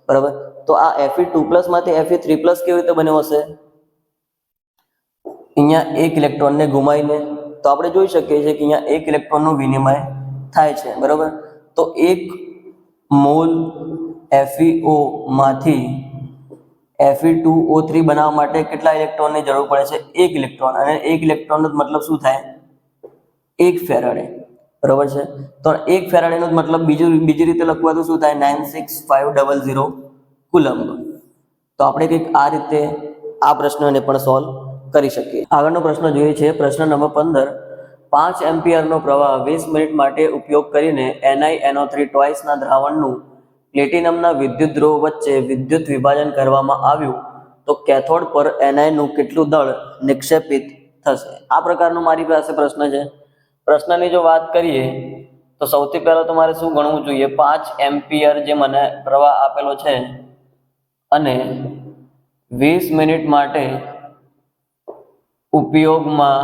બરાબર. તો આ Fe2+ માંથી Fe3+ કેવી રીતે બન્યો હશે? અહીંયા 1 ઇલેક્ટ્રોનને ગુમાવીને. તો આપણે જોઈ શકીએ છીએ કે અહીંયા 1 ઇલેક્ટ્રોનનું વિનિમય થાય છે. બરાબર. તો 1 મોલ FeO માંથી Fe2O3 બનાવવા માટે કેટલા ઇલેક્ટ્રોનની જરૂર પડે છે? 1 ઇલેક્ટ્રોન. અને 1 ઇલેક્ટ્રોનનો મતલબ શું થાય? 1 ફેરાડે. બરાબર છે. તો 1 ફેરાડેનો મતલબ બીજી રીતે લખવા તો શું થાય? 96500 કુલમ્બ. તો આપણે કંઈક આ રીતે આ પ્રશ્નને પણ સોલ્વ કરી શકીએ. આગળનો પ્રશ્ન જોઈએ છે. પ્રશ્ન નંબર 15. 5 એમ્પિયરનો પ્રવાહ 20 મિનિટ માટે ઉપયોગ કરીને NiNO3 ટ્વાઇસના દ્રાવણનું પ્લેટિનમના વિદ્યુત ધ્રુવ વચ્ચે વિદ્યુત વિભાજન કરવામાં આવ્યું તો કેથોડ પર Ni નું કેટલું દળ નિક્ષેપિત થશે? આ પ્રકારનો મારી પાસે પ્રશ્ન છે. પ્રશ્નની જો વાત કરીએ તો સૌથી પહેલા તો મારે શું ગણવું જોઈએ? 5 એમ્પિયર જે મને પ્રવાહ આપેલો છે અને 20 મિનિટ માટે ઉપયોગમાં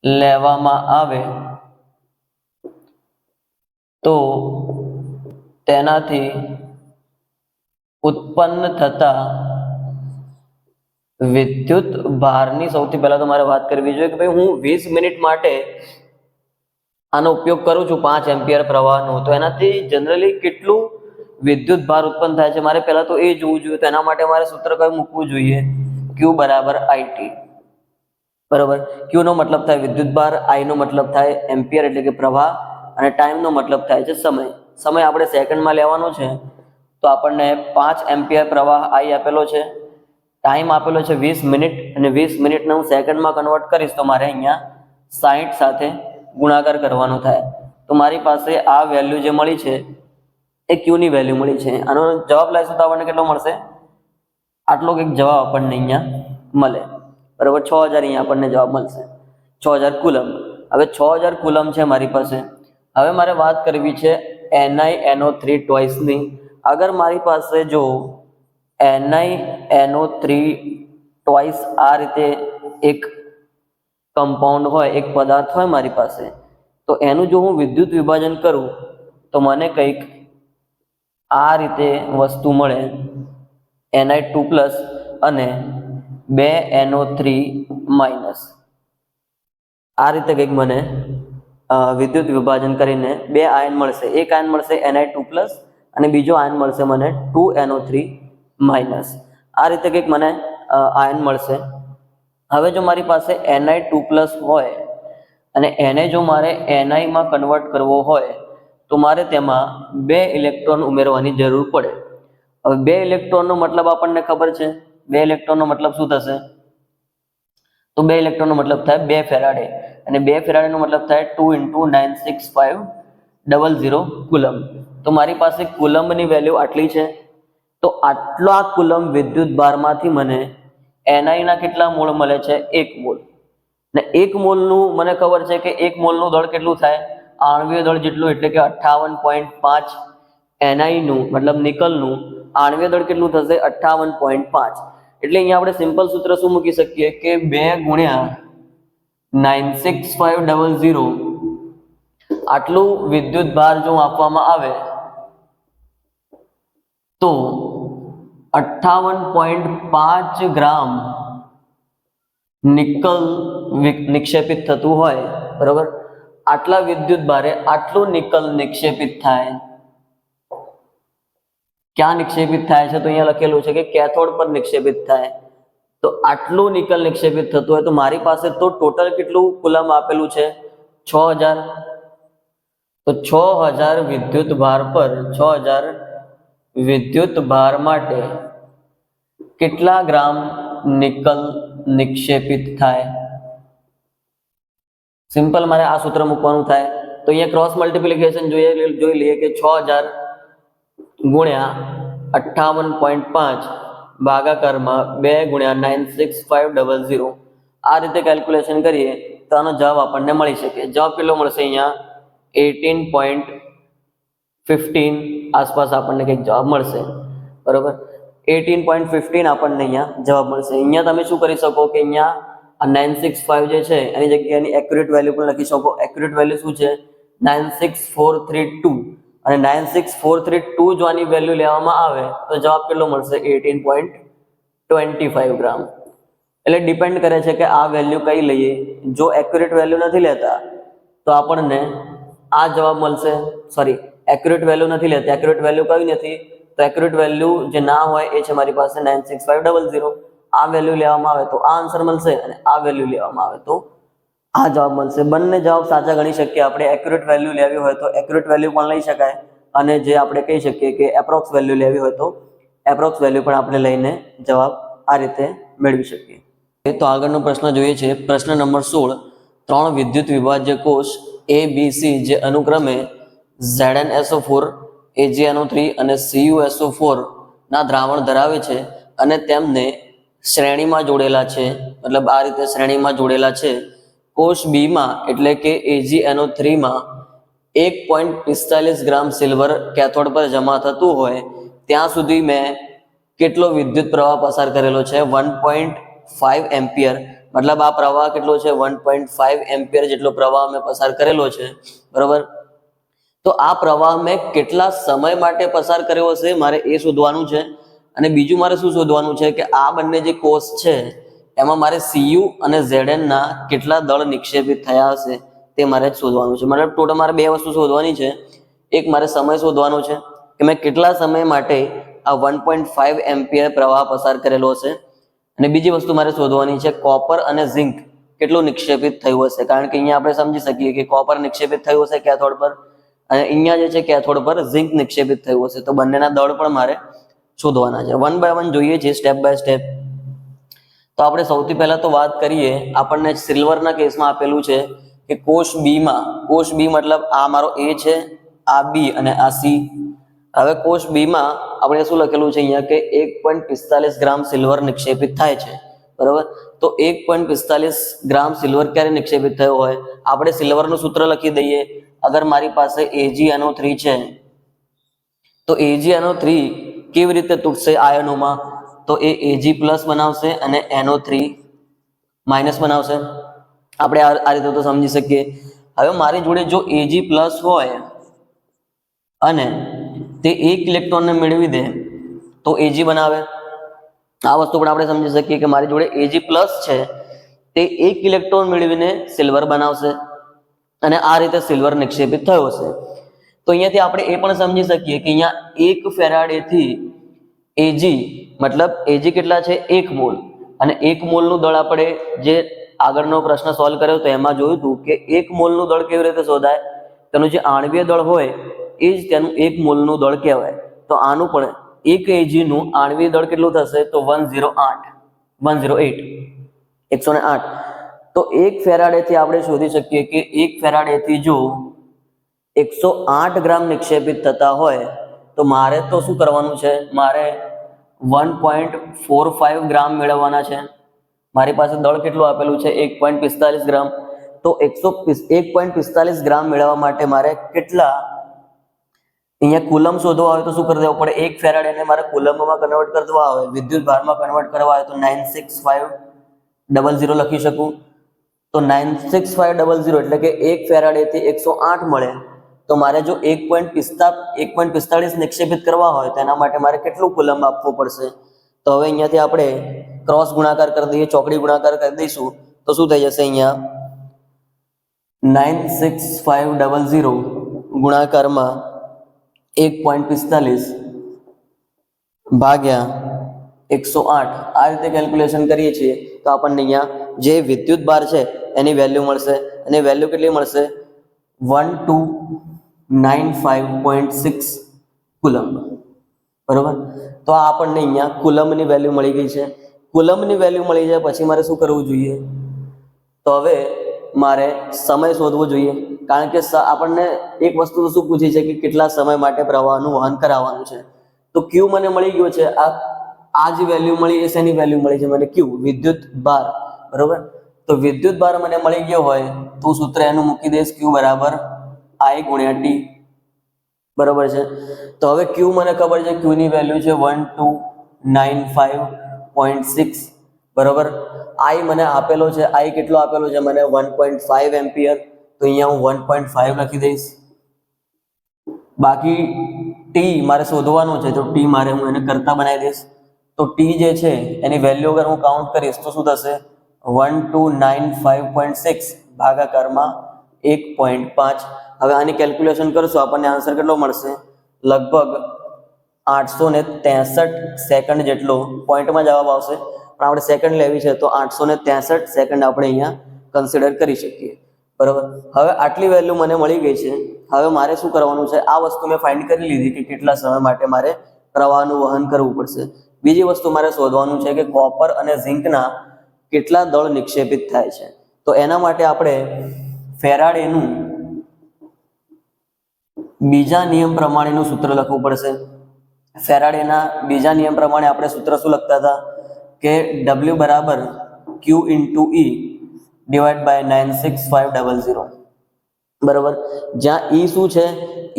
લેવામાં આવે તો તેનાથી ઉત્પન્ન થતા વિદ્યુત ભારની સૌથી પહેલા તો મારે વાત કરવી જોઈએ કે ભાઈ હું 20 મિનિટ માટે આનો ઉપયોગ કરું છું 5 એમ્પિયર પ્રવાહનો, તો એનાથી જનરલી કેટલું વિદ્યુત ભાર ઉત્પન્ન થાય છે મારે પહેલા તો એ જોવું જોઈએ. તો એના માટે મારે સૂત્ર કયું મૂકવું જોઈએ? Q બરાબર IT. બરાબર. Q નો મતલબ થાય વિદ્યુત ભાર, I નો મતલબ થાય એમ્પિયર એટલે કે પ્રવાહ, અને ટાઈમ નો મતલબ થાય છે સમય. સમય આપણે સેકન્ડમાં લેવાનો છે, તો આપણને 5 એમ્પિયર પ્રવાહ I આપેલો છે, ટાઈમ આપેલો છે 20 મિનિટ, અને 20 મિનિટને હું સેકન્ડમાં કન્વર્ટ કરીશ તો મારે અહીંયા 60 સાથે ગુણાકાર કરવાનો થાય. તો મારી પાસે આ વેલ્યુ જે મળી છે એ Q ની વેલ્યુ મળી છે. આનો જવાબ લાવીશું તો આપણને કેટલો મળશે? આટલો કંઈક જવાબ આપણને અહીંયા મળે. બરાબર. 6000 અહીંયા આપણને જવાબ મળશે, 6000 કુલમ. હવે 6000 કુલમ છે મારી પાસે. હવે મારે વાત કરવી છે NiNO3 ટ્વાઇસની. અગર મારી પાસે જો NiNO3 ટ્વાઇસ આ રીતે એક કમ્પાઉન્ડ હોય, એક પદાર્થ હોય મારી પાસે, તો એનું જો હું વિદ્યુત વિભાજન કરું તો મને કંઈક આ રીતે વસ્તુ મળે, Ni2+ અને 2NO3-. આ રીતે કંઈક મને વિદ્યુત વિભાજન કરીને 2 આયન મળશે. એક આયન મળશે Ni2+ અને બીજો આયન મળશે મને 2NO3-. આ રીતે કંઈક મને આયન મળશે. હવે જો મારી પાસે Ni2+ હોય અને એને જો મારે Ni માં કન્વર્ટ કરવો હોય તો મારે તેમાં 2 ઇલેક્ટ્રોન ઉમેરવાની જરૂર પડે. હવે 2 ઇલેક્ટ્રોનનો મતલબ આપણને ખબર છે. 2 ઇલેક્ટ્રોનનો મતલબ શું થશે? તો 2 ઇલેક્ટ્રોનનો મતલબ થાય 2 ફેરાડે, અને 2 ફેરાડેનો મતલબ થાય 2 × 96500 કુલમ. તો મારી પાસે કુલમની વેલ્યુ આટલી છે. તો આટલા કુલમ વિદ્યુત ભારમાંથી મને Ni ના કેટલા મોલ મળે છે? 1 મોલ. ને 1 મોલનું મને ખબર છે કે 1 મોલનું દળ કેટલું થાય? આણ્વીય દળ જેટલું, એટલે કે 58.5. Ni નું મતલબ નિકલનું આણ્વીય દળ કેટલું થશે? 58.5. એટલે અહીંયા આપણે સિમ્પલ સૂત્ર શું મૂકી શકીએ કે 2 × 96500 આટલું વિદ્યુત ભાર જો આપવામાં આવે તો 58.5 ગ્રામ નિકલ નિક્ષેપિત થતું હોય. બરોબર. આટલા વિદ્યુત ભારે આટલું નિકલ નિક્ષેપિત થાય. ક્યાં નિક્ષેપિત થાય છે? તો અહીંયા લખેલું છે કે કેથોડ પર નિક્ષેપિત થાય. તો આટલું નિકલ નિક્ષેપિત થતું હોય તો મારી પાસે તો ટોટલ કેટલું કુલમ આપેલું છે? 6000. તો 6000 વિદ્યુત ભાર પર 6000 વિદ્યુત ભાર માટે કેટલા ગ્રામ નિકલ નિક્ષેપિત થાય? સિમ્પલ મારે આ સૂત્ર મૂકવાનું થાય. તો અહીંયા ક્રોસ મલ્ટિપ્લિકેશન જોઈ લઈએ કે 6000 ગુણ્યા 58.5 ભાગાકારમાં 2 × 96500. આ રીતે કેલ્ક્યુલેશન કરીએ તો આનો જવાબ આપણને મળી શકે. જવાબ કેટલો મળશે? અહીંયા 18.15 આસપાસ આપણને કંઈક જવાબ મળશે. બરોબર. 18.15 આપણને અહીંયા જવાબ મળશે. અહીંયા તમે શું કરી શકો કે અહીંયા આ 965 જે છે એની જગ્યાએ એની એક્યુરેટ વેલ્યુ પણ લખી શકો. એક્યુરેટ વેલ્યુ શું છે? 96432. અને 96432 જો આની વેલ્યુ લેવામાં આવે તો જવાબ કેટલો મળશે? 18.25 ગ્રામ. એટલે ડિપેન્ડ કરે છે કે આ વેલ્યુ કઈ લઈએ. જો એક્યુરેટ વેલ્યુ નથી લેતા તો આપણને આ જવાબ મળશે. સોરી, એક્યુરેટ વેલ્યુ નથી લેતા. એક્યુરેટ વેલ્યુ કઈ નથી? તો એક્યુરેટ વેલ્યુ જે ના હોય એ છે મારી પાસે 96500. આ વેલ્યુ લેવામાં આવે તો આ આન્સર મળશે, અને આ વેલ્યુ લેવામાં આવે તો આ જવાબ મળશે. બંને જવાબ સાચા ગણી શકીએ આપણે. એક્યુરેટ વેલ્યુ લેવી હોય તો એક્યુરેટ વેલ્યુ પણ લઈ શકાય, અને જે આપણે કહી શકીએ કે એપ્રોક્સ વેલ્યુ લેવી હોય તો એપ્રોક્સ વેલ્યુ પણ આપણે લઈને જવાબ આ રીતે મેળવી શકીએ. તો આગળનો પ્રશ્ન જોઈએ છે. પ્રશ્ન નંબર 16. 3 વિદ્યુત વિભાજ્ય કોષ ABC જે અનુક્રમે ZnSO4, AgNO3 અને CuSO4 ના દ્રાવણ ધરાવે છે અને તેમને શ્રેણીમાં જોડેલા છે. મતલબ આ રીતે શ્રેણીમાં જોડેલા છે. કોષ B માં એટલે કે AgNO3 માં 1.45 ગ્રામ સિલ્વર કેથોડ પર જમા થતું હોય ત્યાં સુધી મેં કેટલો વિદ્યુત પ્રવાહ પસાર કરેલો છે? 1.5 એમ્પિયર. મતલબ આ પ્રવાહ કેટલો છે? 1.5 એમ્પિયર જેટલો પ્રવાહ મેં પસાર કરેલો છે. બરોબર. તો આ પ્રવાહ મેં કેટલા સમય માટે પસાર કર્યો હશે મારે એ શોધવાનું છે. અને બીજું મારે શું શોધવાનું છે કે આ બંને જે કોષ છે એમાં મારે CU અને ZN ના કેટલા દળ નિક્ષેપિત થયા હશે તે મારે શોધવાનું છે. મતલબ ટોટલ મારે બે વસ્તુ શોધવાની છે. એક મારે સમય શોધવાનો છે કે મેં કેટલા સમય માટે આ 1.5 એમ્પિયર પ્રવાહ પસાર કરેલો હશે, અને બીજી વસ્તુ મારે શોધવાની છે કોપર અને ઝિંક કેટલું નિક્ષેપિત થયું હશે. કારણ કે અહીંયા આપણે સમજી શકીએ કે કોપર નિક્ષેપિત થયું હશે કેથોડ પર, અને અહીંયા જે છે કેથોડ પર ઝિંક નિક્ષેપિત થયું હશે. તો બંનેના દળ પણ મારે શોધવાના છે. વન બાય વન જોઈએ છીએ, સ્ટેપ બાય સ્ટેપ. તો આપણે સૌથી પહેલા તો વાત કરીએ, આપણને સિલ્વરના કેસમાં આપેલું છે કે કોષ બી મતલબ આ મારો A છે, આ B અને આ C. હવે કોષ B માં આપણે શું લખેલું છે અહીંયા કે 1.45 ગ્રામ સિલ્વર નિક્ષેપિત થાય છે, બરોબર. તો 1.45 ગ્રામ સિલ્વર ક્યારે નિક્ષેપિત થયો હોય, આપણે સિલ્વરનું સૂત્ર લખી દઈએ. અગર મારી પાસે AgNO3 છે તો AgNO3 કેવી રીતે તૂટશે આયનોમાં, તો એ Ag+ બનાવશે અને NO3 માઇનસ બનાવશે. આપણે આ રીતે તો સમજી શકીએ. હવે મારી જોડે જો Ag+ હોય અને તે એક ઇલેક્ટ્રોનને મેળવી દે તો Ag બનાવે. આ વસ્તુ પણ આપણે સમજી શકીએ કે મારી જોડે Ag+ છે, તે એક ઇલેક્ટ્રોન મેળવીને સિલ્વર બનાવશે અને આ રીતે સિલ્વર નિક્ષેપિત થયો હશે. તો અહીંયાથી આપણે એ પણ સમજી શકીએ કે અહીંયા 1 ફેરાડેથી Ag મતલબ Ag કેટલા છે 1 મોલ, અને 1 મોલનું દળ આપણે જે આગળનો પ્રશ્ન સોલ્વ કર્યો તો એમાં જોયું હતું કે 1 મોલનું દળ કેવી રીતે શોધાય, તેનું જે આણ્વીય દળ હોય એ જ તેનું 1 મોલનું દળ કહેવાય. તો આનું પણ 1 Ag નું આણ્વીય દળ કેટલું થશે, તો 108. તો 1 ફેરાડેથી આપણે શોધી શકીએ કે 1 ફેરાડેથી જો 108 ગ્રામ નિક્ષેપિત થતા હોય તો મારે તો શું કરવાનું છે, મારે 1.45 ગ્રામ મેળવવાના છે. મારી પાસે દળ કેટલું આપેલું છે 1.45 ગ્રામ. તો 1.45 ગ્રામ મેળવવા માટે મારે કેટલા અહીંયા કુલમ શોધવા હોય તો શું કરી દેવું પડે, 1 ફેરાડેને મારે કુલમમાં કન્વર્ટ કરવા હોય, વિદ્યુત ભારમાં કન્વર્ટ કરવા હોય તો 96500 લખી શકું. તો 96500 એટલે કે 1 ફેરાડેથી 108 મળે. તો મારે જો 1.45 નિક્ષેપિત કરવા હોય તો એના માટે મારે કેટલું કુલમ આપવું પડશે. તો હવે અહીંયાથી આપણે ક્રોસ ગુણાકાર કરી દઈએ, ચોકડી ગુણાકાર કરી દઈશું તો શું થઈ જશે, અહીંયા 96500 ગુણાકારમાં 1.45 ભાગ્યા 108 આ રીતે કેલ્ક્યુલેશન કરીએ છીએ તો આપણને અહીંયા જે વિદ્યુત ભાર છે એની વેલ્યુ મળશે, અને વેલ્યુ કેટલી મળશે 1295.6 કુલમ, બરોબર. તો આ આપણને અહીંયા કુલમની વેલ્યુ મળી ગઈ છે. કુલમની વેલ્યુ મળી જાય પછી મારે શું કરવું જોઈએ, તો હવે મારે સમય શોધવો જોઈએ. કારણ કે આપણને એક વસ્તુ તો શું પૂછી છે કે કેટલા સમય માટે પ્રવાહનું વહન કરાવવાનું છે. તો Q મને મળી ગયો છે, આ જે વેલ્યુ મળી એ શેની વેલ્યુ મળી છે મને, Q વિદ્યુત ભાર, બરોબર. તો વિદ્યુત ભાર મને મળી ગયો હોય તો સૂત્ર એનું મૂકી દઈશ, Q બરાબર I ગુણ્યા T, બરોબર છે. તો હવે Q મને ખબર છે, Q ની વેલ્યુ છે 1295.6, બરોબર. I મને આપેલો છે, I કેટલો આપેલો છે મને 1.5 એમ્પિયર, તો અહીંયા હું 1.5 લખી દઈશ. બાકી T મારે શોધવાનું છે તો T મારે હું એને કરતા બનાવી દઈશ. તો T જે છે એની વેલ્યુ અગર હું કાઉન્ટ કરીશ તો શું થશે, 1295.6 ભાગાકારમાં 1.5. હવે આની કેલ્ક્યુલેશન કરશું આપણને આન્સર કેટલો મળશે, લગભગ 863 સેકન્ડ જેટલો. પોઈન્ટમાં જવાબ આવશે પણ આપણે સેકન્ડ લેવી છે તો 863 સેકન્ડ આપણે અહીંયા કન્સિડર કરી શકીએ, બરોબર. હવે આટલી વેલ્યુ મને મળી ગઈ છે. હવે મારે શું કરવાનું છે, આ વસ્તુ મેં ફાઇન્ડ કરી લીધી કે કેટલા સમય માટે મારે પ્રવાહનું વહન કરવું પડશે. બીજી વસ્તુ મારે શોધવાનું છે કે કોપર અને ઝિંકના કેટલા દળ નિક્ષેપિત થાય છે. તો એના માટે આપણે ફેરાડેનું બીજા નિયમ પ્રમાણેનું સૂત્ર લખવું પડશે. ફેરાડેના બીજા નિયમ પ્રમાણે આપણે સૂત્ર શું લખતા હતા કે W બરાબર Q into E divide by 96500, બરોબર. જ્યાં E શું છે,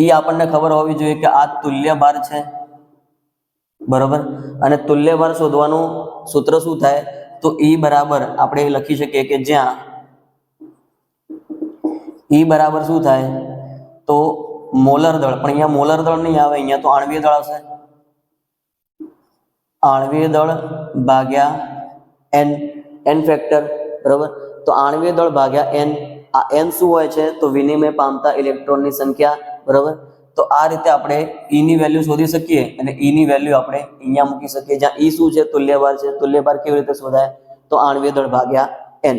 E આપણને ખબર હોવી જોઈએ કે આ તુલ્ય ભાર છે, બરોબર. અને તુલ્ય ભાર શોધવાનું સૂત્ર શું થાય, તો E બરાબર આપણે લખી શકીએ કે જ્યાં E બરાબર શું થાય, તો મોલર દળ, પણ અહીંયા મોલર દળ નહીં આવે, અહીંયા તો આણ્વીય દળ આવશે. આણ્વીય દળ ભાગ્યા એન, એન ફેક્ટર, બરોબર. તો આણ્વીય દળ ભાગ્યા એન, આ એન શું હોય છે? તો વિનિમય પામતા ઇલેક્ટ્રોનની સંખ્યા, બરોબર. તો આ રીતે આપણે E ની વેલ્યુ શોધી શકીએ અને E ની વેલ્યુ આપણે અહીંયા મૂકી શકીએ. જ્યાં E શું છે? તુલ્યભાર છે. તુલ્યભાર કેવી રીતે શોધાય? તો આણ્વીય દળ ભાગ્યા એન.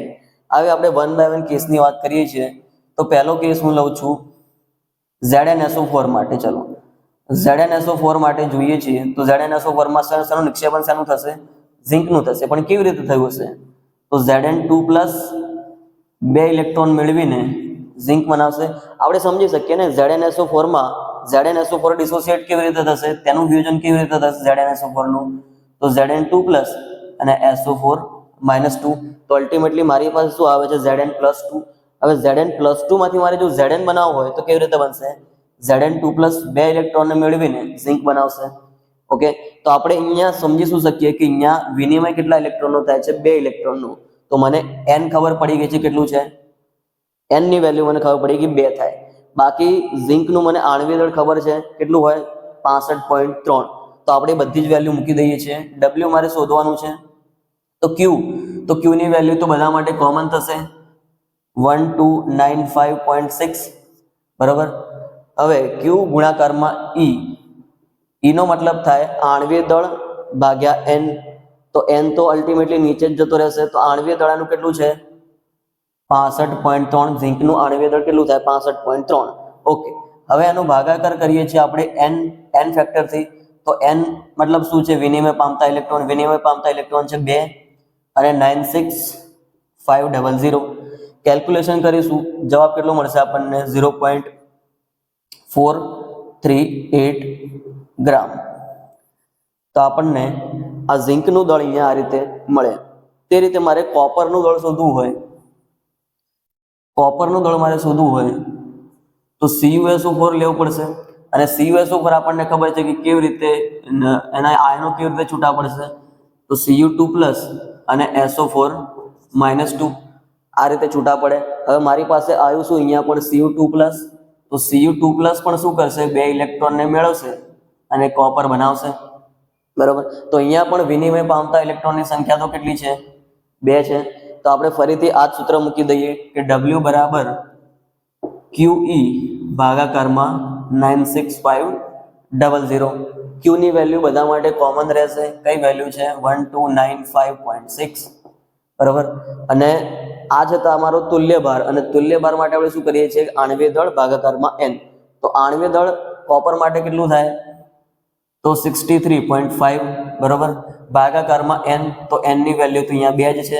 હવે આપણે 1 by 1 કેસની વાત કરીએ છીએ. તો પહેલો કેસ હું લઉં છું ZnSO4 માટે. ચલો ZnSO4 માટે જોઈએ છીએ. તો ZnSO4 માં શેનું નિક્ષેપણ શેનું થશે? ઝિંકનું થશે. પણ કેવી રીતે થયું હશે? તો Zn2+ 2 ઇલેક્ટ્રોન મેળવીને ઝિંક બનાવશે. આપણે સમજી શકીએ ને, ZnSO4 માં ZnSO4 ડિસોસિએટ કેવી રીતે થશે, તેનું વિયોજન કેવી રીતે થશે ZnSO4 નું? તો Zn2+ અને SO4 -2. તો અલ્ટિમેટલી મારી પાસે શું આવે છે? Zn+2. હવે Zn+2 માંથી મારે જો Zn બનાવવો હોય તો કેવી રીતે બનશે? Zn2+ 2 ઇલેક્ટ્રોનને મેળવીને ઝિંક બનાવશે. ઓકે, તો આપણે અહીંયા સમજી શકીએ કે અહીંયા વિનિમય કેટલા ઇલેક્ટ્રોનનો થાય છે? 2 ઇલેક્ટ્રોનનો. તો મને n ખબર પડી ગઈ છે, કેટલું છે? n ની વેલ્યુ મને ખબર પડી ગઈ 2 થાય. બાકી ઝિંકનું મને આણ્વીય દળ ખબર છે, કેટલું હોય? 65.3. તો આપણે બધી જ વેલ્યુ મૂકી દઈએ છીએ. W મારે શોધવાનું છે. તો Q, તો Q ની વેલ્યુ તો બધા માટે કોમન થશે, 1295.6, બરોબર. હવે Q ગુણાકારમાં E, E નો મતલબ થાય આણ્વીય દળ ભાગ્યા n. તો n તો અલ્ટિમેટલી નીચે જ જતો રહેશે. તો આણ્વીય દળનું કેટલું છે? 65.3. ઝિંકનું આણ્વીય દળ કેટલું થાય? 65.3. ઓકે, હવે એનો ભાગાકાર કરીએ છીએ આપણે n ફેક્ટરથી. તો n મતલબ શું છે? વિનિમય પામતા ઇલેક્ટ્રોન. વિનિમય પામતા ઇલેક્ટ્રોન છે 2 અને 96500. કેલ્ક્યુલેશન કરીશું, જવાબ કેટલો મળશે આપણને? 0.438 ગ્રામ. તો આપણને આ ઝિંકનું દળ અહીંયા આ રીતે મળે. તે રીતે મારે કોપરનું દળ શોધવું હોય, કોપરનું દળ મારે શોધવું હોય તો CuSO4 લેવું પડશે. અને CuSO4 આપણને ખબર છે કે કેવી રીતે એના આયનો કેવી રીતે છૂટા પડશે. તો Cu2+ અને SO4 -2 આ રીતે છૂટા પડે. હવે મારી પાસે આવ્યું શું? અહીંયા પણ Cu2+. તો Cu2+ પણ શું કરશે? 2 ઇલેક્ટ્રોનને મેળવશે અને કોપર બનાવશે, બરોબર. તો અહીંયા પણ વિનિમય પામતા ઇલેક્ટ્રોનની સંખ્યા તો કેટલી છે? 2 છે. તો આપણે ફરીથી આ જ સૂત્ર મૂકી દઈએ કે W બરાબર QE ભાગાકારમાં 96500. Q ની વેલ્યુ બધા માટે કોમન રહેશે. કઈ વેલ્યુ છે? 1295.6, બરોબર. અને આ છે તમારો તુલ્ય ભાર. અને તુલ્ય ભાર માટે આપણે શું કરીએ છીએ? આણ્વીય દળ ભાગાકારમાં n. તો આણ્વીય દળ કોપર માટે કેટલું થાય? તો 63.5, બરોબર. ભાગાકારમાં n. તો n ની વેલ્યુ તો અહીંયા 2 જ છે,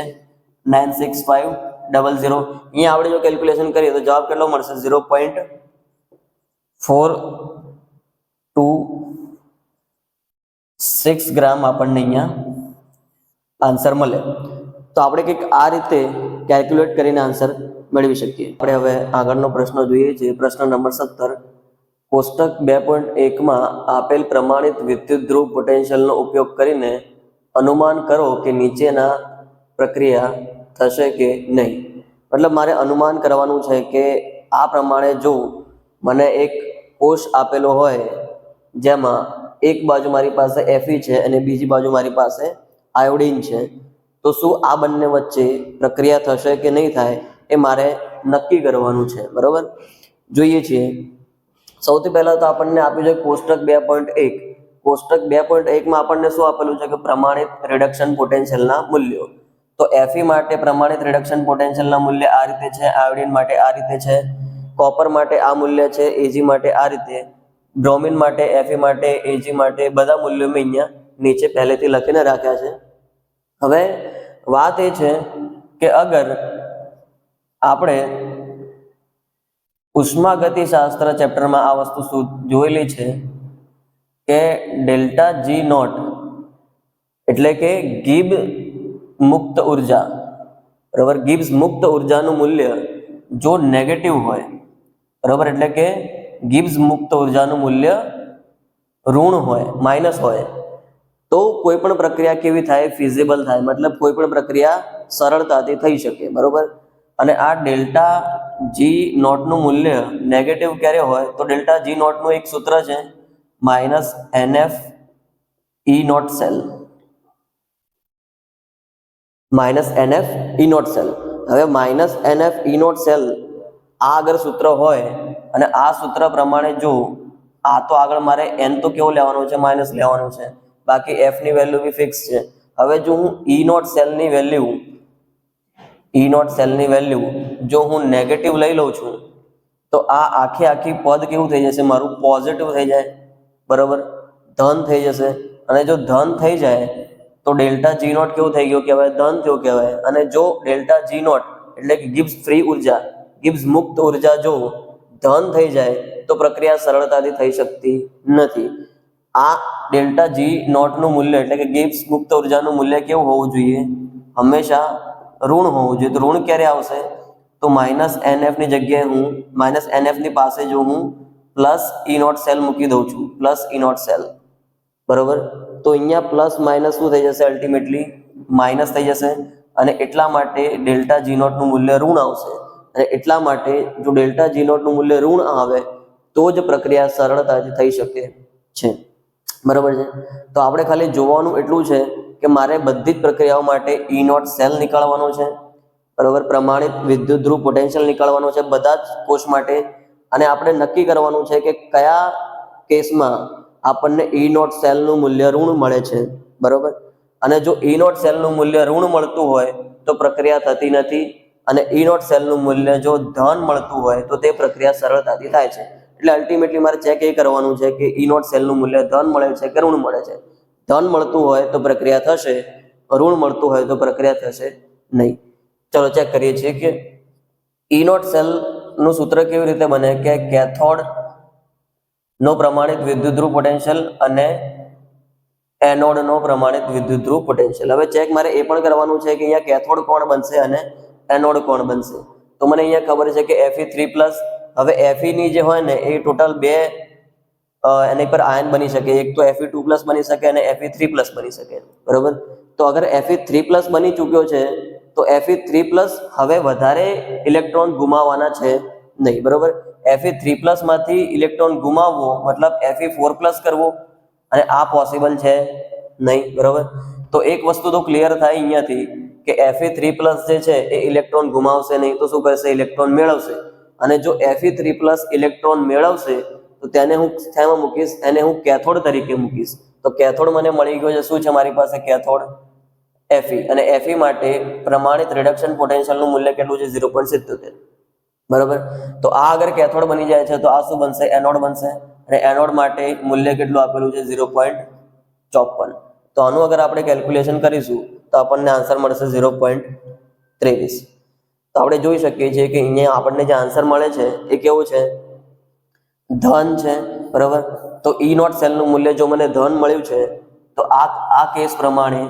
96500. અહીંયા આપણે જો કેલ્ક્યુલેશન કરીએ તો જવાબ કેટલો મળશે? 0.426 ગ્રામ આપણને અહીંયા આન્સર મળે. તો આપણે કંઈક આ રીતે કેલ્ક્યુલેટ કરીને આન્સર મેળવી શકીએ. આપણે હવે આગળનો પ્રશ્ન જોઈએ છીએ. પ્રશ્ન નંબર 17. કોષ્ટક 2.1 માં આપેલ પ્રમાણિત વિદ્યુત ધ્રુવ પોટેન્શિયલનો ઉપયોગ કરીને અનુમાન કરો કે નીચેના પ્રક્રિયા થશે કે નહીં. મતલબ મારે અનુમાન કરવાનું છે કે આ પ્રમાણે જો મને એક કોષ આપેલો હોય જેમાં એક બાજુ મારી પાસે Fe છે અને બીજી બાજુ મારી પાસે આયોડિન છે, તો શું આ બંને વચ્ચે પ્રક્રિયા થશે કે નહીં થાય એ મારે નક્કી કરવાનું છે, બરોબર. જોઈએ છીએ. સૌથી પહેલા તો આપણને આપ્યું છે કોષ્ટક 2.1. કોષ્ટક 2.1 માં આપણને શું આપેલું છે કે પ્રમાણિત રિડક્શન પોટેન્શિયલના મૂલ્યો. તો Fe માટે પ્રમાણિત રિડક્શન પોટેન્શિયલના મૂલ્ય આ રીતે છે, આયોડિન માટે આ રીતે છે, કોપર માટે આ મૂલ્ય છે, Ag માટે આ રીતે, બ્રોમિન માટે, Fe માટે, Ag માટે બધા મૂલ્યો મેં અહીંયા નીચે પહેલેથી લખીને રાખ્યા છે. હવે વાત એ છે કે અગર આપણે ઉષ્માગતિશાસ્ત્ર ચેપ્ટરમાં આ વસ્તુ જોયેલી છે કે ડેલ્ટા જી નોટ એટલે કે ગિબ મુક્ત ઉર્જા, બરાબર. ગિબ્સ મુક્ત ઉર્જાનું મૂલ્ય જો નેગેટિવ હોય, બરાબર, એટલે કે ગિબ્સ મુક્ત ઉર્જાનું મૂલ્ય ઋણ હોય, માઇનસ હોય, તો કોઈ પણ પ્રક્રિયા કેવી થાય? ફિઝિબલ થાય. મતલબ કોઈ પણ પ્રક્રિયા સરળતાથી થઈ શકે, બરોબર. અને આ ડેલ્ટા જી નોટનું મૂલ્ય નેગેટિવ ક્યારે હોય, તો ડેલ્ટા જી નોટનું એક સૂત્ર છે -NF E nought cell, -NF E nought cell. હવે -NF E નોટ સેલ આ આગળ સૂત્ર હોય અને આ સૂત્ર પ્રમાણે જો આ તો આગળ મારે n તો કેવો લેવાનો છે, માઇનસ લેવાનો છે, બાકી f ની વેલ્યુ બી ફિક્સ છે. હવે જો હું E નોટ સેલની વેલ્યુ જો હું નેગેટિવ લઈ લઉં છું તો આ આખી પદ કેવું થઈ જશે, મારું પોઝિટિવ થઈ જાય, બરોબર, ધન થઈ જશે. અને જો ધન થઈ જાય તો ડેલ્ટા જી નોટ કેવું થઈ ગયું કહેવાય, ધન થયું કહેવાય. અને જો ડેલ્ટા જી નોટ એટલે કે ગિબ્સ ફ્રી ઉર્જા, ગિબ્સ મુક્ત ઉર્જા જો ધન થઈ જાય તો પ્રક્રિયા સરળતાથી થઈ શકતી નથી. આ ડેલ્ટા જી નોટનું મૂલ્ય એટલે કે ગિબ્સ મુક્ત ઉર્જાનું મૂલ્ય કેવું હોવું જોઈએ, હંમેશા ઋણ હોવું જોઈએ. તો ઋણ ક્યારે આવશે, તો -NF ની જગ્યાએ હું -NF ની પાસે જો હું +E નોટ સેલ મૂકી દઉં છું, +E નોટ સેલ, બરોબર. તો અહીંયા પ્લસ માઇનસ શું થઈ જશે, અલ્ટિમેટલી માઇનસ થઈ જશે. અને એટલા માટે ડેલ્ટા જી નોટનું મૂલ્ય ઋણ આવશે. અને એટલા માટે જો ડેલ્ટા જી નોટનું મૂલ્ય ઋણ આવે તો જ પ્રક્રિયા સરળતાથી થઈ શકે છે, બરાબર છે. તો આપણે ખાલી જોવાનું એટલું છે કે મારે બધી જ પ્રક્રિયાઓ માટે E નોટ સેલ નીકાળવાનો છે, બરાબર, પ્રમાણિત વિદ્યુત ધ્રુવ પોટેન્શિયલ નીકાળવાનો છે બધા જ કોષ માટે. અને આપણે નક્કી કરવાનું છે કે કયા કેસમાં આપણને E નોટ સેલનું મૂલ્ય ઋણ મળે છે, બરોબર. અને જો E નોટ સેલનું મૂલ્ય ઋણ મળતું હોય તો પ્રક્રિયા થતી નથી, અને E નોટ સેલનું મૂલ્ય જો ધન મળતું હોય તો તે પ્રક્રિયા સરળતાથી થાય છે. એટલે અલ્ટિમેટલી મારે ચેક એ કરવાનું છે કે E નોટ સેલનું મૂલ્ય ધન મળે છે કે ઋણ મળે છે. ધન મળતું હોય તો પ્રક્રિયા થશે, ઋણ મળતું હોય તો પ્રક્રિયા થશે નહીં. ચલો ચેક કરીએ છીએ કે E નોટ સેલનું સૂત્ર કેવી રીતે બને, કે કેથોડ નો પ્રમાણિત વિદ્યુત ધ્રુવ પોટેન્શિયલ અને એનોડ નો પ્રમાણિત વિદ્યુત ધ્રુવ પોટેન્શિયલ. હવે ચેક મારે એ પણ કરવાનું છે કે અહીંયા કેથોડ કોણ બનશે અને એનોડ કોણ બનશે. તો મને અહીંયા ખબર છે કે Fe3+. હવે Fe ની જે હોય ને એ ટોટલ બે એની પર આયન બની શકે, એક તો Fe2+ બની શકે અને Fe3+ બની શકે, બરોબર. તો અગર Fe3+ બની ચૂક્યો છે તો Fe3+ હવે વધારે ઇલેક્ટ્રોન ગુમાવવાના છે નહીં, બરોબર. Fe3+ માંથી ઇલેક્ટ્રોન ગુમાવવો મતલબ Fe4+ કરવો, અને આ પોસિબલ છે નહીં, બરોબર. તો એક વસ્તુ તો ક્લિયર થાય અહીંયાથી કે Fe3+ જે છે એ ઇલેક્ટ્રોન ગુમાવશે નહીં, તો શું કરશે, ઇલેક્ટ્રોન મેળવશે. અને જો Fe3+ ઇલેક્ટ્રોન મેળવશે તો તેને હું શેમાં મૂકીશ, એને હું કેથોડ તરીકે મૂકીશ. તો કેથોડ મને મળી ગયો છે, શું છે મારી પાસે, કેથોડ Fe. અને Fe માટે પ્રમાણિત રિડક્શન પોટેન્શિયલનું મૂલ્ય કેટલું છે, 0.77, બરોબર. તો આ અગર કેથોડ બની જાય છે તો આ શું બનશે, એનોડ બનશે. અને એનોડ માટે મૂલ્ય કેટલું આપેલું છે, 0.54. તો આનું અગર આપણે કેલ્ક્યુલેશન કરીશું તો આપણને આન્સર મળશે 0.23. તો આપણે જોઈ શકીએ છીએ કે અહીંયા આપણને જે આન્સર મળે છે એ કેવું છે, ધન છે, બરાબર. તો E નોટ સેલનું મૂલ્ય જો મને ધન મળ્યું છે તો આ કેસ પ્રમાણે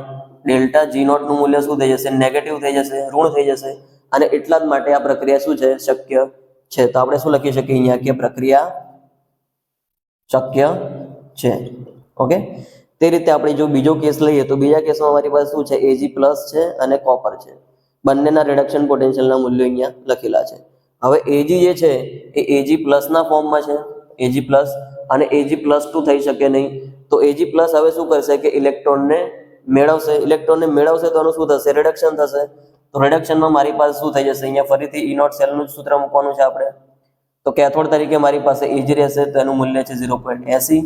ડેલ્ટા જી નોટનું મૂલ્ય શું થઈ જશે, નેગેટિવ થઈ જશે, ઋણ થઈ જશે. અને એટલા જ માટે આ પ્રક્રિયા શું છે, શક્ય છે. તો આપણે શું લખી શકીએ અહીંયા કે પ્રક્રિયા શક્ય છે. ઓકે. તે રીતે આપણે જો બીજો કેસ લઈએ તો બીજા કેસમાં અમારી પાસે શું છે, Ag+ છે અને કોપર છે. બંનેના રિડક્શન પોટેન્શિયલના મૂલ્યો અહીંયા લખેલા છે. હવે Ag જે છે એ Ag+ ના ફોર્મમાં છે, Ag+, અને Ag+2 થઈ શકે નહીં. તો Ag+ હવે શું કરશે કે ઇલેક્ટ્રોનને મેળવશે તો એનું શું થશે, રિડક્શન થશે. તો રિડક્શનમાં મારી પાસે શું થઈ જશે, અહીંયા ફરીથી E નોટ સેલનું સૂત્ર મૂકવાનું છે આપણે. તો કેથોડ તરીકે મારી પાસે Ag રહેશે તો એનું મૂલ્ય છે 0.80.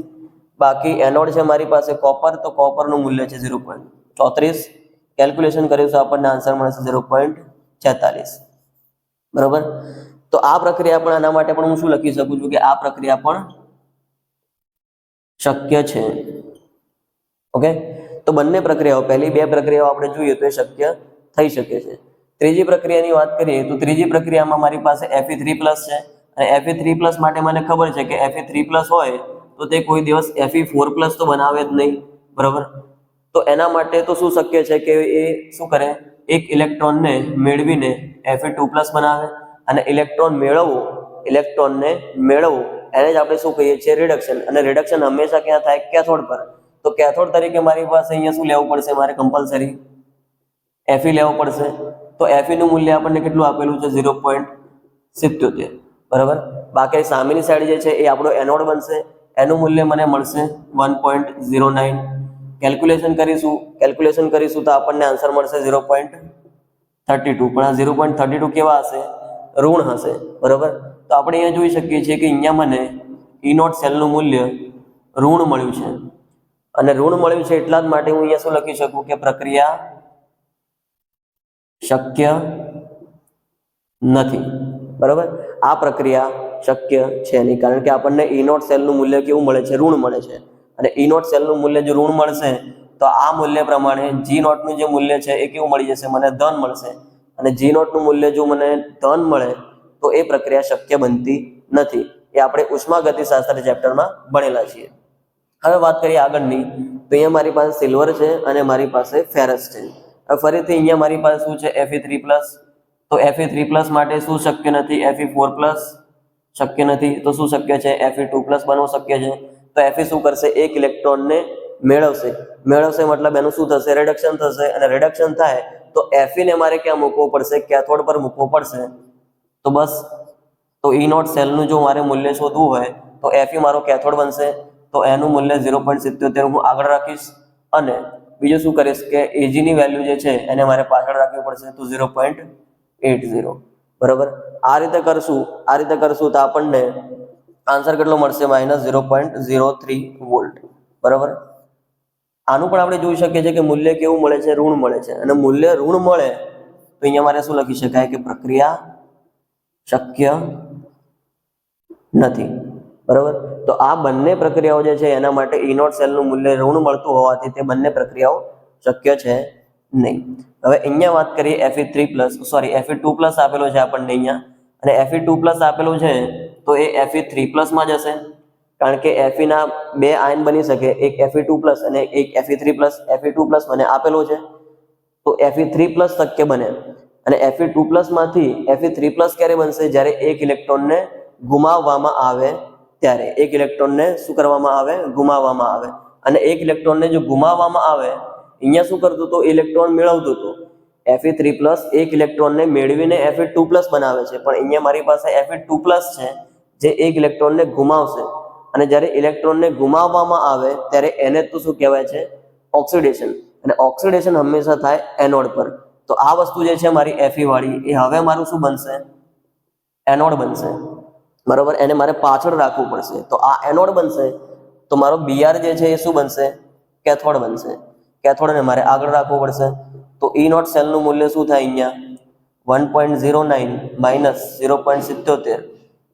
બાકી એનોડ છે મારી પાસે કોપર, તો કોપરનું મૂલ્ય છે 0.34. કેલ્ક્યુલેશન કરીશું આપણને આન્સર મળશે 0.46, બરોબર. તો આ પ્રક્રિયા પણ આના માટે પણ હું શું લખી શકું છું કે આ પ્રક્રિયા પણ શક્ય છે. ઓકે. તો બંને પ્રક્રિયાઓ, પહેલી બે પ્રક્રિયાઓ આપણે જોઈએ તો એ શક્ય થઈ શકે છે. ત્રીજી પ્રક્રિયાની વાત કરીએ તો ત્રીજી પ્રક્રિયામાં મારી પાસે Fe3+ છે. અને Fe3+ માટે મને ખબર છે કે Fe3+ હોય તો તે કોઈ દિવસ Fe4+ તો બનાવે જ નહીં, બરોબર. તો એના માટે તો શું શક્ય છે કે એ શું કરે, એક ઇલેક્ટ્રોનને મેળવીને Fe2+ બનાવે. અને ઇલેક્ટ્રોનને મેળવવું એને જ આપણે શું કહીએ છીએ, રિડક્શન. અને રિડક્શન હંમેશા ક્યાં થાય, કેથોડ પર. તો કેથોડ તરીકે મારી પાસે અહીંયા શું લેવું પડશે, મારે કમ્પલસરી Fe લેવું પડશે. તો Fe નું મૂલ્ય આપણને કેટલું આપેલું છે 0.77, બરાબર. બાકી સામેની સાઈડ જે છે એ આપણો એનોડ બનશે, એનું મૂલ્ય મને મળશે 1.09. કેલ્ક્યુલેશન કરીશું તો આપણને આન્સર મળશે 0.32, પણ આ 0.32 કેવા હશે? ઋણ હશે, બરાબર. તો આપણે અહીંયા જોઈ શકીએ છીએ કે અહીંયા મને E0 સેલનું મૂલ્ય ઋણ મળ્યું છે, અને ઋણ મળ્યું છે એટલા જ માટે હું અહીંયા શું લખી શકું કે પ્રક્રિયા શક્ય નથી, બરાબર. આ પ્રક્રિયા શક્ય છે નહીં, કારણ કે આપણને E0 સેલનું મૂલ્ય કેવું મળે છે? ઋણ મળે છે. અને E0 સેલનું મૂલ્ય જો ઋણ મળશે તો આ મૂલ્ય પ્રમાણે G0 નું જે મૂલ્ય છે એ કેવું મળી જશે? મને ધન મળશે. અને G0 નું મૂલ્ય જો મને ધન મળે તો એ પ્રક્રિયા શક્ય બનતી નથી. એ આપણે ઉષ્માગતિશાસ્ત્ર ચેપ્ટરમાં ભણેલા છીએ. હવે વાત કરીએ આગળની, તો અહીંયા મારી પાસે સિલ્વર છે અને મારી પાસે ફેરસ છે. હવે ફરીથી અહીંયા મારી પાસે શું છે? Fe3+. તો Fe3+ માટે શું શક્ય નથી? Fe4+ શક્ય નથી. તો શું શક્ય છે? Fe2+ બનવું શક્ય છે. તો Fe શું કરશે? એક ઇલેક્ટ્રોનને મેળવશે મતલબ એનું શું થશે? રિડક્શન થશે. અને રિડક્શન થાય તો Fe ને મારે ક્યાં મૂકવો પડશે? કેથોડ પર મૂકવો પડશે. તો બસ, તો E0 સેલનું જો મારે મૂલ્ય શોધવું હોય તો Fe મારો કેથોડ બનશે, તો એનું મૂલ્ય 0.77 હું આગળ રાખીશ. અને બીજું શું કરીશ કે Ag ની વેલ્યુ જે છે એને મારે પાછળ રાખવી પડશે, તો 0.80, બરાબર. આ રીતે કરશું તો આપણને આન્સર કેટલો મળશે? -0.03 વોલ્ટ, બરાબર. આનું પણ આપણે જોઈ શકીએ છીએ કે મૂલ્ય કેવું મળે છે? ઋણ મળે છે. અને મૂલ્ય ઋણ મળે તો અહીંયા મારે શું લખી શકાય કે પ્રક્રિયા શક્ય નથી, બરાબર. તો આ બંને પ્રક્રિયાઓ જે છે એના માટે E0 સેલનું મૂલ્ય ઋણ મળતું હોવાથી તે બંને પ્રક્રિયાઓ શક્ય છે નહીં. હવે અહીંયા વાત કરીએ Fe2+ આપેલો છે આપણને અહીંયા, અને Fe2+ આપેલું છે તો એ Fe3+ માં જશે, કારણ કે Fe ના બે આયન બની શકે, એક Fe2+ અને એક Fe3+. Fe2+ મને આપેલો છે તો Fe3+ શક્ય બને. અને Fe2+ માંથી Fe3+ ક્યારે બનશે? જ્યારે એક ઇલેક્ટ્રોનને ગુમાવવામાં આવે ત્યારે. એક ઇલેક્ટ્રોનને શું કરવામાં આવે? ગુમાવવામાં આવે. અને એક ઇલેક્ટ્રોનને જો ગુમાવવામાં આવે, અહીંયા શું કરતું તો ઇલેક્ટ્રોન મેળવતું હતું. Fe3+ એક ઇલેક્ટ્રોનને મેળવીને Fe2+ બનાવે છે, પણ અહીંયા મારી પાસે Fe2+ છે જે એક ઇલેક્ટ્રોનને ગુમાવશે. અને જ્યારે ઇલેક્ટ્રોનને ગુમાવવામાં આવે ત્યારે એને તો શું કહેવાય છે? ઓક્સિડેશન. અને ઓક્સિડેશન હંમેશા થાય એનોડ પર. તો આ વસ્તુ જે છે મારી Fe વાળી, એ હવે મારું શું બનશે? એનોડ બનશે, બરોબર. એને મારે પાછળ રાખવું પડશે, તો આ એનોડ બનશે. તો મારો Br જે છે એ શું બનશે? કેથોડ બનશે. કેથોડને મારે આગળ રાખવું પડશે. તો E0 સેલનું મૂલ્ય શું થાય? અહીંયા 1.09 માઇનસ 0.77.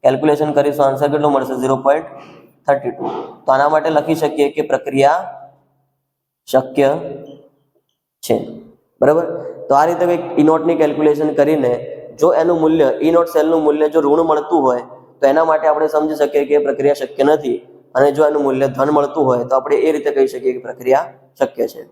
કેલ્ક્યુલેશન કરીશું, આન્સર કેટલો મળશે? 0.32. તો આના માટે લખી શકીએ કે પ્રક્રિયા શક્ય છે, બરાબર. તો આ રીતે E0 ની કેલ્ક્યુલેશન કરીને જો એનું મૂલ્ય E0 સેલનું મૂલ્ય જો ઋણ મળતું હોય તો એના માટે આપણે સમજી શકીએ કે પ્રક્રિયા શક્ય નથી. અને જો એનું મૂલ્ય ધન મળતું હોય તો આપણે એ રીતે કહી શકીએ કે પ્રક્રિયા શક્ય છે.